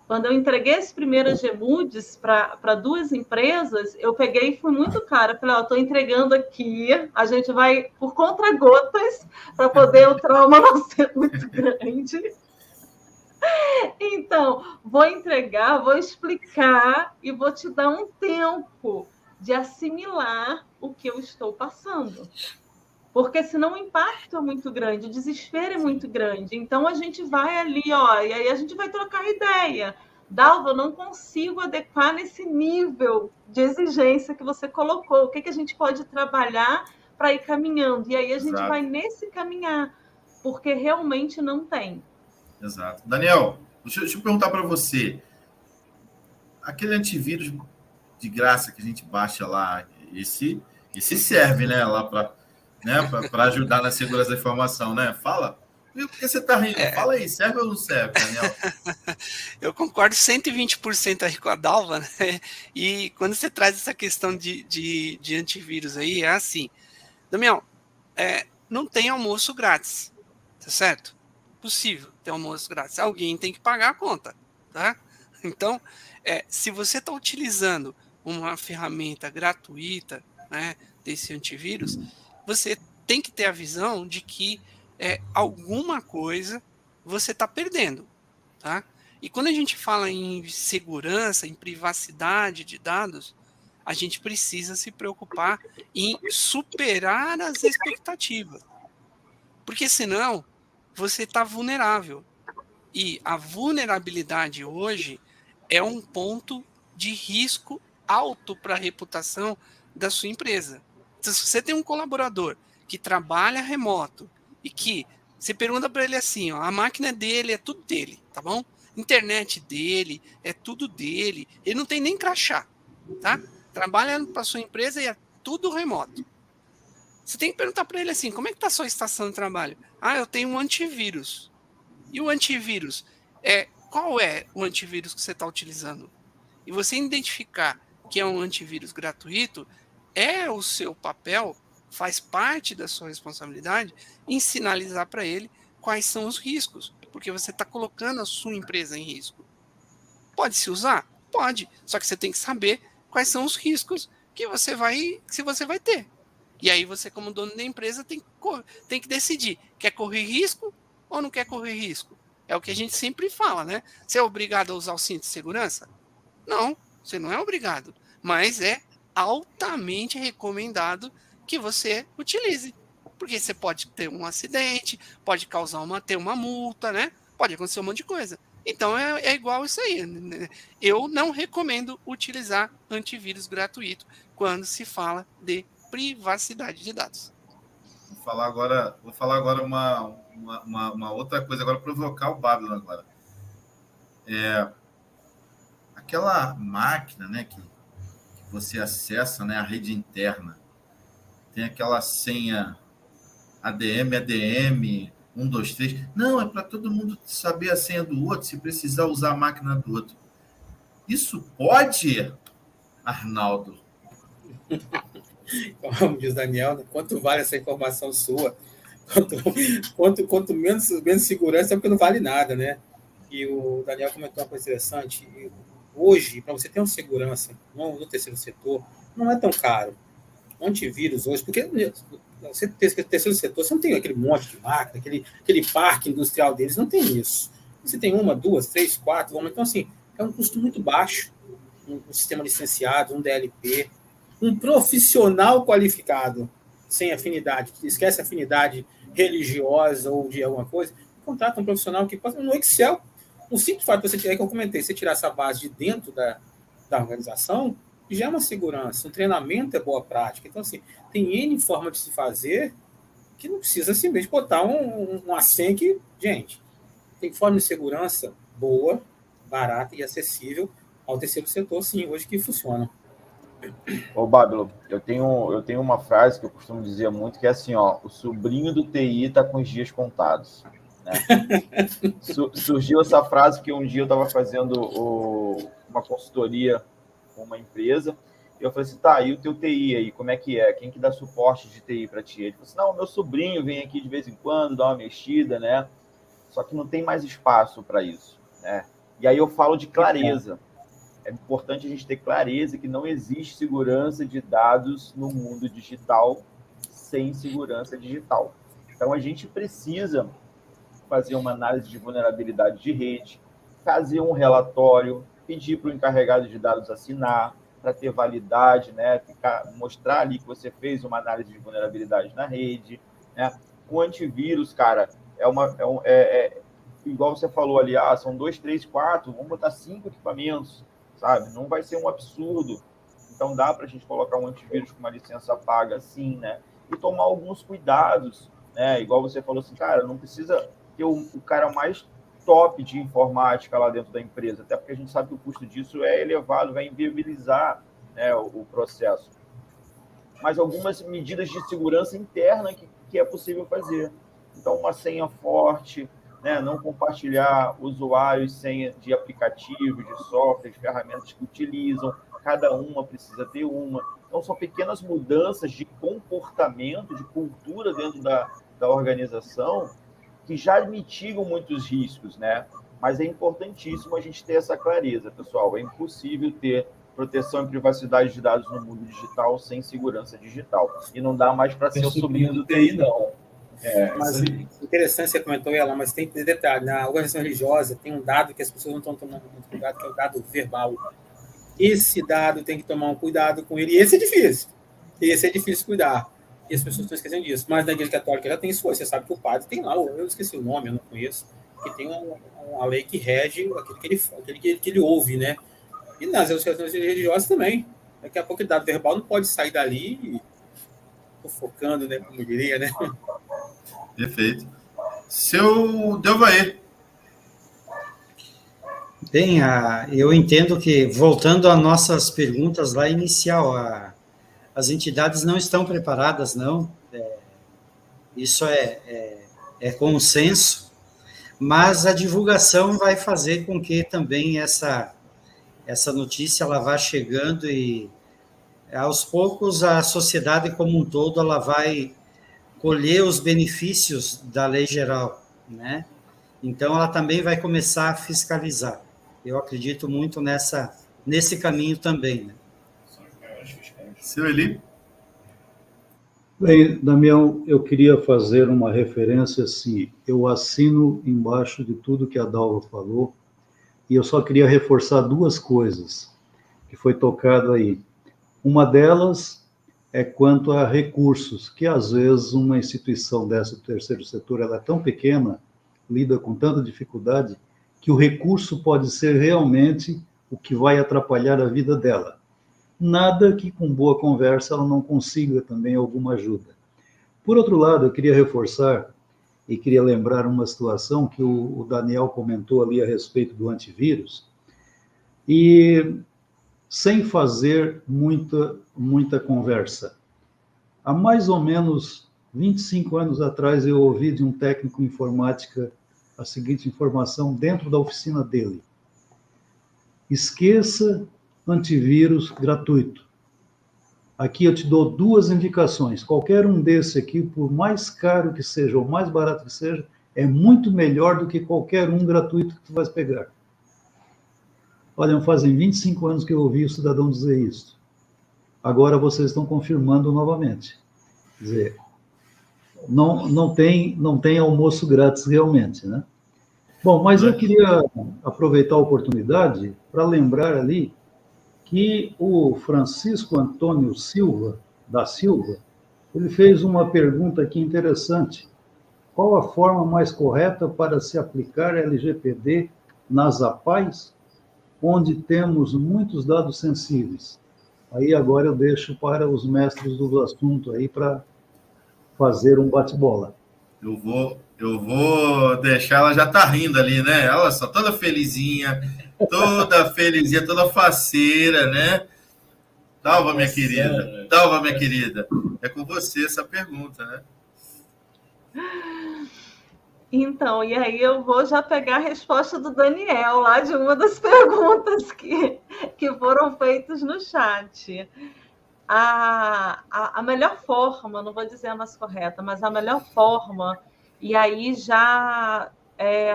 Quando eu entreguei esse primeiro GMUDs para 2 empresas, eu peguei e fui muito cara. Falei, estou entregando aqui, a gente vai por conta-gotas para poder o trauma não ser muito grande. Então, vou entregar, vou explicar e vou te dar um tempo de assimilar o que eu estou passando. Porque senão o impacto é muito grande, o desespero é muito grande. Então, a gente vai ali, e aí a gente vai trocar ideia. Dalva, eu não consigo adequar nesse nível de exigência que você colocou. O que a gente pode trabalhar para ir caminhando? E aí a gente vai nesse caminhar, porque realmente não tem. Exato. Daniel, deixa eu perguntar para você. Aquele antivírus de graça que a gente baixa lá, esse serve, né, lá para ajudar na segurança da informação, né? Fala. Por que você está rindo? Fala aí, serve ou não serve, Daniel? Eu concordo 120% aí com a Dalva, né? E quando você traz essa questão de antivírus aí, é assim, Daniel, não tem almoço grátis, tá certo? Possível ter almoço grátis. Alguém tem que pagar a conta, tá? Então, se você está utilizando uma ferramenta gratuita, né, desse antivírus, você tem que ter a visão de que alguma coisa você está perdendo, tá? E quando a gente fala em segurança, em privacidade de dados, a gente precisa se preocupar em superar as expectativas, porque senão você está vulnerável. E a vulnerabilidade hoje é um ponto de risco alto para a reputação da sua empresa. Então, se você tem um colaborador que trabalha remoto e que você pergunta para ele assim, ó, a máquina dele é tudo dele, tá bom? Internet dele é tudo dele, ele não tem nem crachá, tá? Trabalha para sua empresa e é tudo remoto. Você tem que perguntar para ele assim, como é que está a sua estação de trabalho? Ah, eu tenho um antivírus. E o antivírus, qual é o antivírus que você está utilizando? E você identificar que é um antivírus gratuito, é o seu papel, faz parte da sua responsabilidade em sinalizar para ele quais são os riscos, porque você está colocando a sua empresa em risco. Pode se usar? Pode, só que você tem que saber quais são os riscos que você vai ter. E aí você, como dono da empresa, tem que decidir, quer correr risco ou não quer correr risco? É o que a gente sempre fala, né? Você é obrigado a usar o cinto de segurança? Não, você não é obrigado, mas é altamente recomendado que você utilize, porque você pode ter um acidente, pode ter uma multa, né? Pode acontecer um monte de coisa. Então é igual isso aí. Eu não recomendo utilizar antivírus gratuito quando se fala de privacidade de dados. Vou falar agora uma outra coisa, agora provocar o Babylon agora. Aquela máquina, né, que você acessa, né, a rede interna, tem aquela senha ADM, 1, 2, 3. Não, é para todo mundo saber a senha do outro, se precisar usar a máquina do outro. Isso pode, Arnaldo? Como diz Daniel, quanto vale essa informação sua? Quanto menos segurança é porque não vale nada, né? E o Daniel comentou uma coisa interessante. Hoje, para você ter uma segurança no terceiro setor, não é tão caro. Antivírus hoje, porque você ter terceiro setor, você não tem aquele monte de máquina, aquele parque industrial deles, não tem isso. Você tem 1, 2, 3, 4, então assim, é um custo muito baixo, um sistema licenciado, um DLP, um profissional qualificado, sem afinidade, que esquece a afinidade religiosa ou de alguma coisa, contrata um profissional que pode, no Excel, o simples fato de você tirar, que eu comentei, você tirar essa base de dentro da organização, já é uma segurança, um treinamento é boa prática. Então, assim, tem N forma de se fazer que não precisa simplesmente botar uma senha que, gente, tem forma de segurança boa, barata e acessível ao terceiro setor, sim, hoje que funciona. Ô, Babylon, eu tenho uma frase que eu costumo dizer muito, que é assim, ó, o sobrinho do TI está com os dias contados. Né? Surgiu essa frase porque um dia eu estava fazendo uma consultoria com uma empresa, e eu falei assim, tá, e o teu TI aí, como é que é? Quem que dá suporte de TI para ti? Ele falou assim, não, meu sobrinho vem aqui de vez em quando, dá uma mexida, né? Só que não tem mais espaço para isso, né? E aí eu falo de clareza. É importante a gente ter clareza que não existe segurança de dados no mundo digital sem segurança digital. Então, a gente precisa fazer uma análise de vulnerabilidade de rede, fazer um relatório, pedir para o encarregado de dados assinar, para ter validade, né? Mostrar ali que você fez uma análise de vulnerabilidade na rede, né? O antivírus, cara, igual você falou ali, são 2, 3, 4, vamos botar 5 equipamentos, sabe? Não vai ser um absurdo. Então, dá para a gente colocar um antivírus com uma licença paga, sim, né? E tomar alguns cuidados, né? Igual você falou assim, cara, não precisa ter o cara mais top de informática lá dentro da empresa, até porque a gente sabe que o custo disso é elevado, vai inviabilizar, né, o processo. Mas algumas medidas de segurança interna que é possível fazer. Então, uma senha forte, né, não compartilhar usuários, senha de aplicativos, de software, de ferramentas que utilizam, cada uma precisa ter uma. Então, são pequenas mudanças de comportamento, de cultura dentro da organização, que já mitigam muitos riscos, né? Mas é importantíssimo a gente ter essa clareza, pessoal. É impossível ter proteção e privacidade de dados no mundo digital sem segurança digital. E não dá mais para ser o sobrinho do TI, não. Mas interessante, você comentou ela, mas tem detalhe, na organização religiosa tem um dado que as pessoas não estão tomando muito cuidado, que é o dado verbal. Esse dado tem que tomar um cuidado com ele, e esse é difícil. Esse é difícil cuidar. E as pessoas estão esquecendo disso. Mas na Igreja Católica já tem isso. Você sabe que o padre tem lá, eu esqueci o nome, eu não conheço. que tem uma lei que rege aquilo que ele ouve, né? E nas associações religiosas também. Daqui a pouco o dado verbal não pode sair dali focando, né? Como diria, né? Perfeito. Seu Delvair. Bem, eu entendo que, voltando às nossas perguntas lá inicial, as entidades não estão preparadas, não. Isso é consenso, mas a divulgação vai fazer com que também essa notícia ela vá chegando e, aos poucos, a sociedade como um todo ela vai colher os benefícios da lei geral, né? Então, ela também vai começar a fiscalizar. Eu acredito muito nesse caminho também, né? Seu Eli? Bem, Damião, eu queria fazer uma referência assim, eu assino embaixo de tudo que a Dalva falou, e eu só queria reforçar duas coisas que foi tocado aí. Uma delas é quanto a recursos, que às vezes uma instituição dessa do terceiro setor, ela é tão pequena, lida com tanta dificuldade, que o recurso pode ser realmente o que vai atrapalhar a vida dela. Nada que com boa conversa ela não consiga também alguma ajuda. Por outro lado, eu queria reforçar e queria lembrar uma situação que o Daniel comentou ali a respeito do antivírus, e sem fazer muita conversa. Há mais ou menos 25 anos atrás, eu ouvi de um técnico em informática a seguinte informação dentro da oficina dele: esqueça antivírus gratuito. Aqui eu te dou duas indicações. Qualquer um desse aqui, por mais caro que seja ou mais barato que seja, é muito melhor do que qualquer um gratuito que tu vais pegar. Olha, fazem 25 anos que eu ouvi o cidadão dizer isso. Agora vocês estão confirmando novamente. Quer dizer, não tem almoço grátis realmente, né? Bom, mas eu queria aproveitar a oportunidade para lembrar ali que o Francisco Antônio da Silva, ele fez uma pergunta aqui interessante. Qual a forma mais correta para se aplicar LGPD nas APAES, onde temos muitos dados sensíveis? Aí agora eu deixo para os mestres do assunto aí para fazer um bate-bola. Eu vou deixar, ela já tá rindo ali, né? Olha só, toda felizinha, toda faceira, né? Dalva, minha querida. É com você essa pergunta, né? Então, e aí eu vou já pegar a resposta do Daniel, lá de uma das perguntas que foram feitas no chat. A melhor forma, não vou dizer a mais correta, mas a melhor forma, e aí já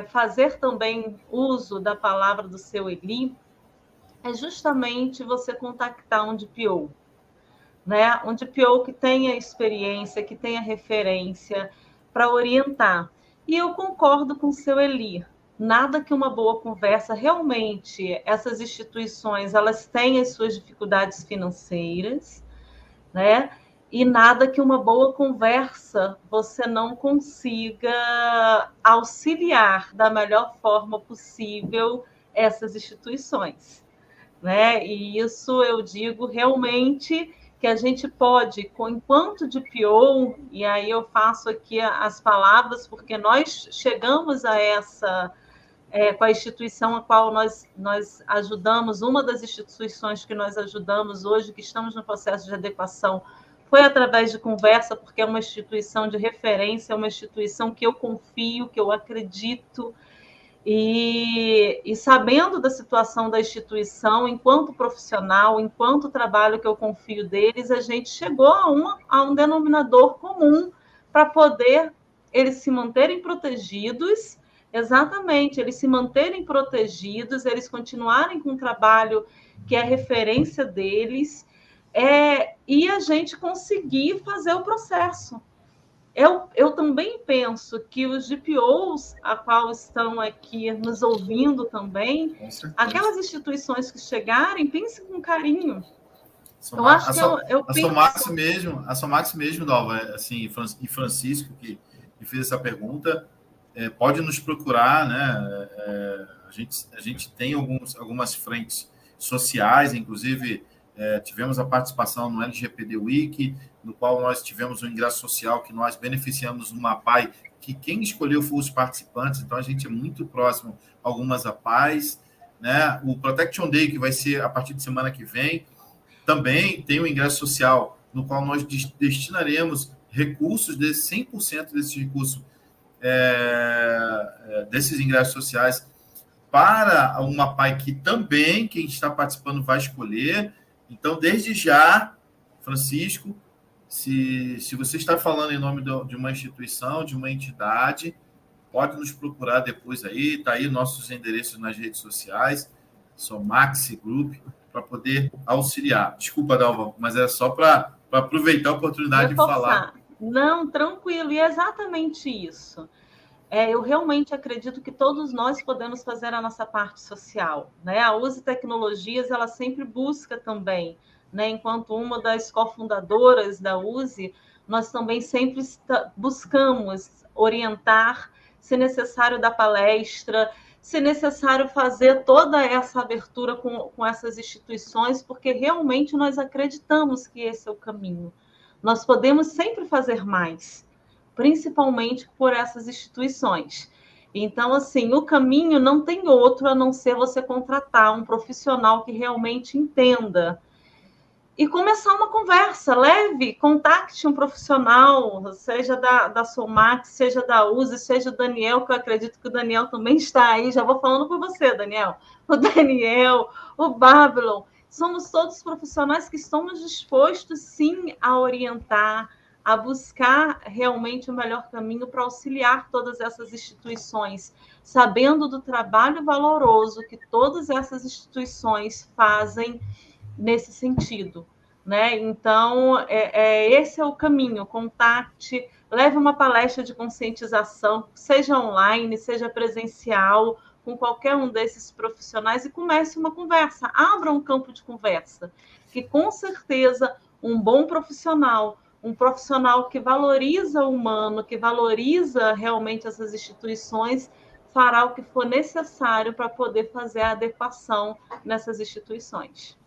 fazer também uso da palavra do seu Eli, é justamente você contactar um DPO, né? Um DPO que tenha experiência, que tenha referência para orientar. E eu concordo com o seu Eli. Nada que uma boa conversa, realmente, essas instituições, elas têm as suas dificuldades financeiras, né? E nada que uma boa conversa você não consiga auxiliar da melhor forma possível essas instituições, né? E isso eu digo realmente que a gente pode, enquanto DPO, e aí eu faço aqui as palavras, porque nós chegamos a essa, com a instituição a qual nós ajudamos, uma das instituições que nós ajudamos hoje, que estamos no processo de adequação, foi através de conversa, porque é uma instituição de referência, é uma instituição que eu confio, que eu acredito, e sabendo da situação da instituição, enquanto profissional, enquanto trabalho que eu confio deles, a gente chegou a um denominador comum para poder eles se manterem protegidos, exatamente, eles se manterem protegidos, eles continuarem com o trabalho que é referência deles, e a gente conseguir fazer o processo. Eu também penso que os DPOs, a qual estão aqui nos ouvindo também, aquelas instituições que chegarem, pensem com carinho. Eu acho que eu penso... A Somax mesmo, Dalva, assim, e Francisco, que fez essa pergunta, pode nos procurar, né? A gente tem algumas frentes sociais, inclusive tivemos a participação no LGPD Week, no qual nós tivemos um ingresso social que nós beneficiamos uma APAI, que quem escolheu foi os participantes, então a gente é muito próximo a algumas APAIs, né? O Protection Day, que vai ser a partir de semana que vem, também tem um ingresso social, no qual nós destinaremos recursos, 100% desses recursos, desses ingressos sociais, para uma APAI que também quem está participando vai escolher. Então, desde já, Francisco, se você está falando em nome de uma instituição, de uma entidade, pode nos procurar depois aí, está aí nossos endereços nas redes sociais, Somaxi Group, para poder auxiliar. Desculpa, Dalva, mas é só para aproveitar a oportunidade de falar. Não, tranquilo, e é exatamente isso. Eu realmente acredito que todos nós podemos fazer a nossa parte social, né? A USE Tecnologias, ela sempre busca também, né? Enquanto uma das cofundadoras da USE, nós também sempre buscamos orientar, se necessário, dar palestra, se necessário, fazer toda essa abertura com essas instituições, porque realmente nós acreditamos que esse é o caminho. Nós podemos sempre fazer mais, principalmente por essas instituições. Então, assim, o caminho não tem outro a não ser você contratar um profissional que realmente entenda e começar uma conversa leve, contacte um profissional, seja da Somax, seja da USE, seja o Daniel, que eu acredito que o Daniel também está aí, já vou falando por você, Daniel. O Daniel, o Babylon, somos todos profissionais que estamos dispostos, sim, a orientar, a buscar realmente o melhor caminho para auxiliar todas essas instituições, sabendo do trabalho valoroso que todas essas instituições fazem nesse sentido, né? Então, esse é o caminho. Contacte, leve uma palestra de conscientização, seja online, seja presencial, com qualquer um desses profissionais e comece uma conversa, abra um campo de conversa, que com certeza um bom profissional, um profissional que valoriza o humano, que valoriza realmente essas instituições, fará o que for necessário para poder fazer a adequação nessas instituições.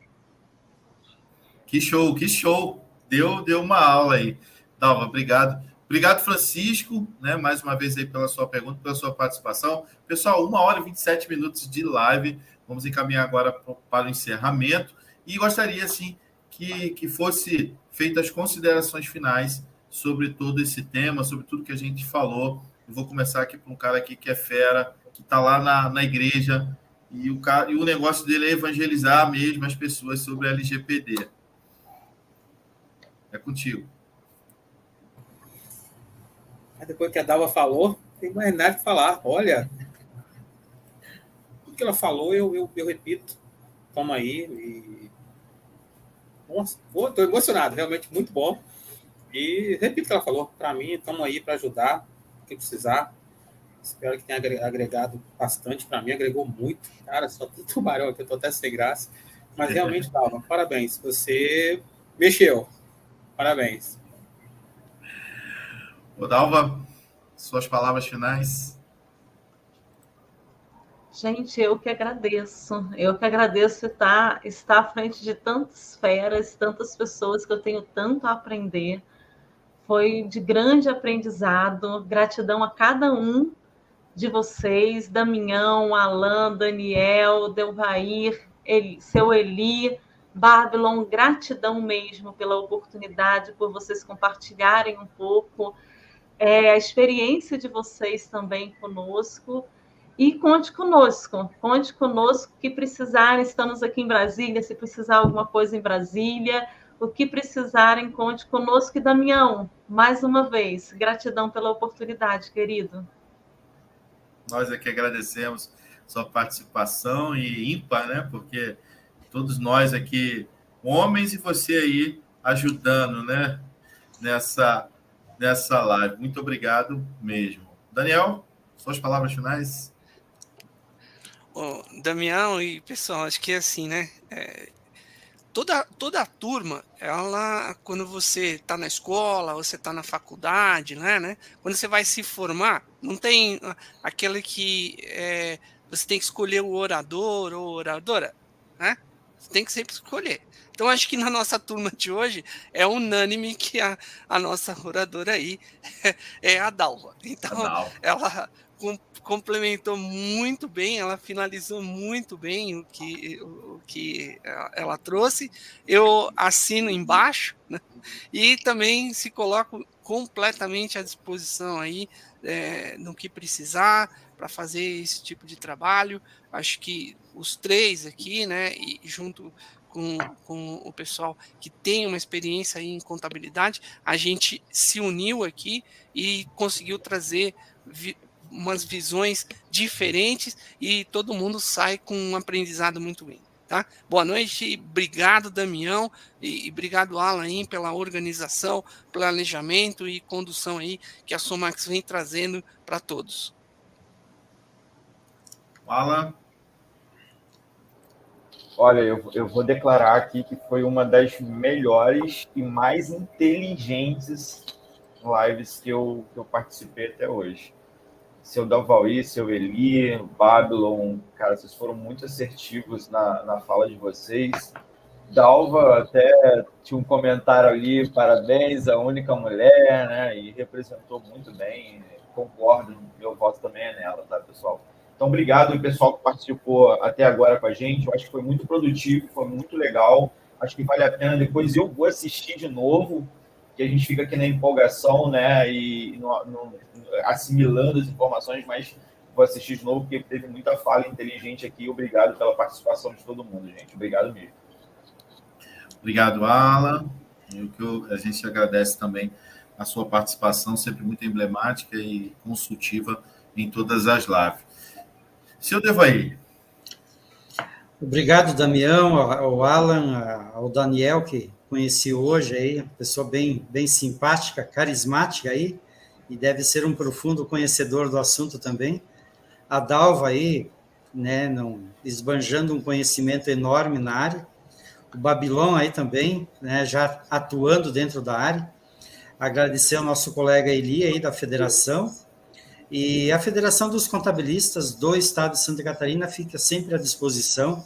Que show, que show. Deu uma aula aí. Dalva, obrigado. Obrigado, Francisco, né, mais uma vez aí pela sua pergunta, pela sua participação. Pessoal, 1h e 27 minutos de live. Vamos encaminhar agora para o encerramento. E gostaria, assim, que fosse feitas as considerações finais sobre todo esse tema, sobre tudo que a gente falou. Eu vou começar aqui por um cara aqui que é fera, que está lá na igreja, e o negócio dele é evangelizar mesmo as pessoas sobre a LGPD. É contigo. Depois que a Dalva falou, não tem mais nada de falar. Olha, tudo que ela falou, eu repito. Toma aí. E... Nossa, estou emocionado, realmente muito bom. E repito o que ela falou. Para mim, estamos aí para ajudar, o que precisar. Espero que tenha agregado bastante para mim. Agregou muito. Cara, só tem tubarão aqui, eu estou até sem graça. Mas realmente, Dalva, parabéns. Você mexeu. Parabéns. Ô, Dalva, suas palavras finais. Gente, eu que agradeço. Eu que agradeço estar à frente de tantas feras, tantas pessoas que eu tenho tanto a aprender. Foi de grande aprendizado. Gratidão a cada um de vocês, Damião, Alan, Daniel, Delvair, seu Eli, Babylon, gratidão mesmo pela oportunidade, por vocês compartilharem um pouco a experiência de vocês também conosco. E conte conosco que precisarem, estamos aqui em Brasília, se precisar alguma coisa em Brasília, o que precisarem, conte conosco. E Damião, mais uma vez, gratidão pela oportunidade, querido. Nós aqui agradecemos sua participação e ímpar, né? Porque todos nós aqui, homens, e você aí ajudando, né? Nessa live. Muito obrigado mesmo. Daniel, suas palavras finais. Damião e pessoal, acho que é assim, né? toda a turma, ela, quando você está na escola, você está na faculdade, né? Quando você vai se formar, não tem aquele que você tem que escolher o orador ou oradora, né? Você tem que sempre escolher. Então, acho que na nossa turma de hoje é unânime que a nossa oradora aí é a Dalva. Então, ela complementou muito bem, ela finalizou muito bem o que ela trouxe. Eu assino embaixo, né? E também se coloco completamente à disposição aí no que precisar para fazer esse tipo de trabalho. Acho que os três aqui, né, e junto com o pessoal que tem uma experiência aí em contabilidade, a gente se uniu aqui e conseguiu trazer umas visões diferentes e todo mundo sai com um aprendizado muito bem. Tá? Boa noite, obrigado, Damião, e obrigado, Alan, aí, pela organização, planejamento e condução aí que a Somax vem trazendo para todos. Alan? Olha, eu vou declarar aqui que foi uma das melhores e mais inteligentes lives que eu participei até hoje. Seu Dalvaí, seu Eli, Babylon, cara, vocês foram muito assertivos na fala de vocês. Dalva até tinha um comentário ali, parabéns, a única mulher, né? E representou muito bem, concordo, meu voto também é nela, tá, pessoal? Então, obrigado, pessoal, que participou até agora com a gente. Eu acho que foi muito produtivo, foi muito legal. Acho que vale a pena. Depois eu vou assistir de novo, que a gente fica aqui na empolgação, né? E assimilando as informações, mas vou assistir de novo, porque teve muita fala inteligente aqui. Obrigado pela participação de todo mundo, gente. Obrigado mesmo. Obrigado, Alan. A gente agradece também a sua participação, sempre muito emblemática e consultiva em todas as lives. Seu Devaí. Obrigado, Damião, ao Alan, ao Daniel, que conheci hoje aí, uma pessoa bem simpática, carismática aí, e deve ser um profundo conhecedor do assunto também. A Dalva aí, né, esbanjando um conhecimento enorme na área. O Babilon aí também, né, já atuando dentro da área. Agradecer ao nosso colega Eli aí da federação. E a Federação dos Contabilistas do Estado de Santa Catarina fica sempre à disposição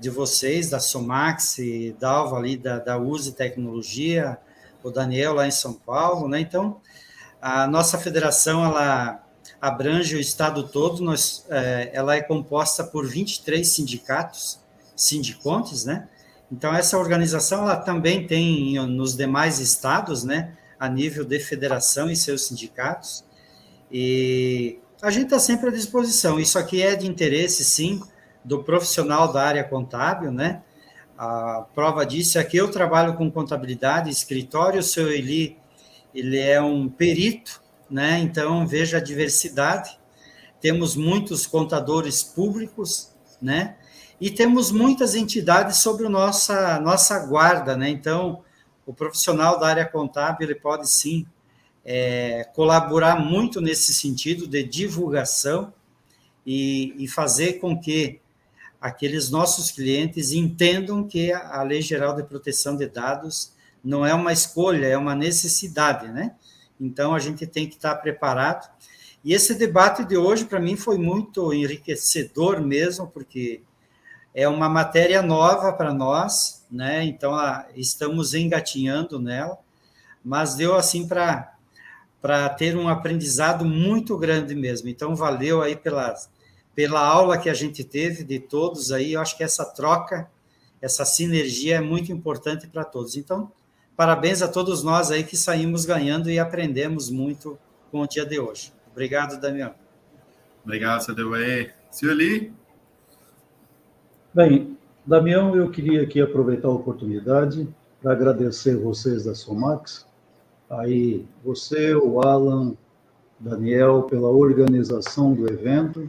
de vocês, da Somax, e Dalva ali da USE Tecnologia, o Daniel lá em São Paulo, né? Então, a nossa federação, ela abrange o estado todo, ela é composta por 23 sindicontes, né? Então, essa organização, ela também tem nos demais estados, né, a nível de federação e seus sindicatos, e a gente está sempre à disposição. Isso aqui é de interesse, sim, do profissional da área contábil, né? A prova disso é que eu trabalho com contabilidade, escritório, o seu Eli, ele é um perito, né? Então, veja a diversidade. Temos muitos contadores públicos, né? E temos muitas entidades sobre nossa guarda, né? Então, o profissional da área contábil, ele pode, sim, colaborar muito nesse sentido de divulgação e fazer com que aqueles nossos clientes entendam que a Lei Geral de Proteção de Dados não é uma escolha, é uma necessidade, né? Então, a gente tem que estar preparado. E esse debate de hoje, para mim, foi muito enriquecedor mesmo, porque é uma matéria nova para nós, né? Então, estamos engatinhando nela, mas deu, assim, para ter um aprendizado muito grande mesmo. Então, valeu aí pela aula que a gente teve de todos aí. Eu acho que essa troca, essa sinergia é muito importante para todos. Então, parabéns a todos nós aí que saímos ganhando e aprendemos muito com o dia de hoje. Obrigado, Damião. Obrigado, seu Devaí. Senhor Eli? Bem, Damião, eu queria aqui aproveitar a oportunidade para agradecer vocês da Somax, aí você, o Alan, Daniel, pela organização do evento,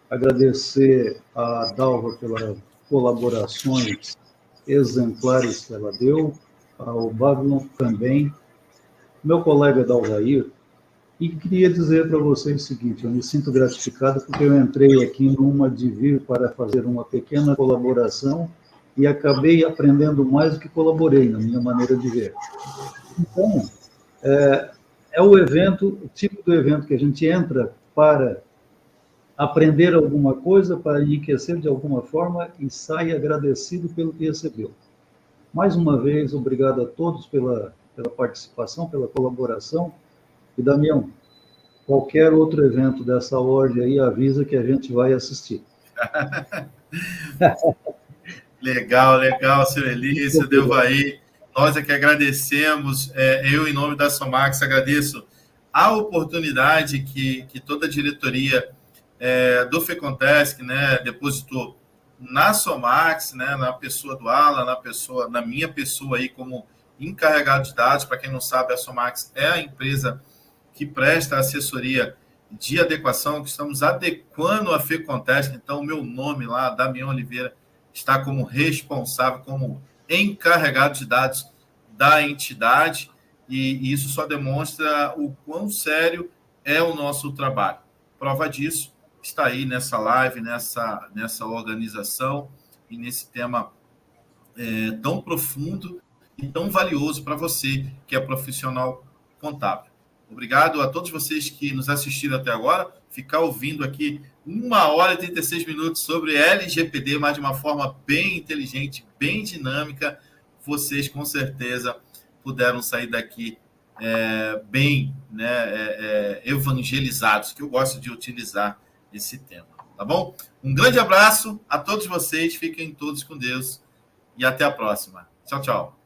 agradecer a Dalva pelas colaborações exemplares que ela deu, ao Babylon também, meu colega Dalvair, e queria dizer para vocês o seguinte: eu me sinto gratificado porque eu entrei aqui numa de vir para fazer uma pequena colaboração e acabei aprendendo mais do que colaborei, na minha maneira de ver. Então, é o tipo do evento que a gente entra para aprender alguma coisa, para enriquecer de alguma forma e sai agradecido pelo que recebeu. Mais uma vez, obrigado a todos pela participação, pela colaboração. E, Damião, qualquer outro evento dessa ordem aí, avisa que a gente vai assistir. Legal, seu Elício, Delvaí. Nós é que agradecemos, eu, em nome da Somax, agradeço a oportunidade que toda a diretoria do FECONTESC, né, depositou na Somax, né, na pessoa do Alan, na minha pessoa aí como encarregado de dados. Para quem não sabe, a Somax é a empresa que presta assessoria de adequação, que estamos adequando a FECONTESC. Então, o meu nome lá, Damião Oliveira, está como responsável, como encarregado de dados da entidade, e isso só demonstra o quão sério é o nosso trabalho. Prova disso está aí nessa live, nessa organização e nesse tema tão profundo e tão valioso para você, que é profissional contábil. Obrigado a todos vocês que nos assistiram até agora. Ficar ouvindo aqui 1h36 sobre LGPD, mas de uma forma bem inteligente, bem dinâmica. Vocês, com certeza, puderam sair daqui bem, né, evangelizados, que eu gosto de utilizar esse tema. Tá bom? Um grande abraço a todos vocês. Fiquem todos com Deus e até a próxima. Tchau, tchau.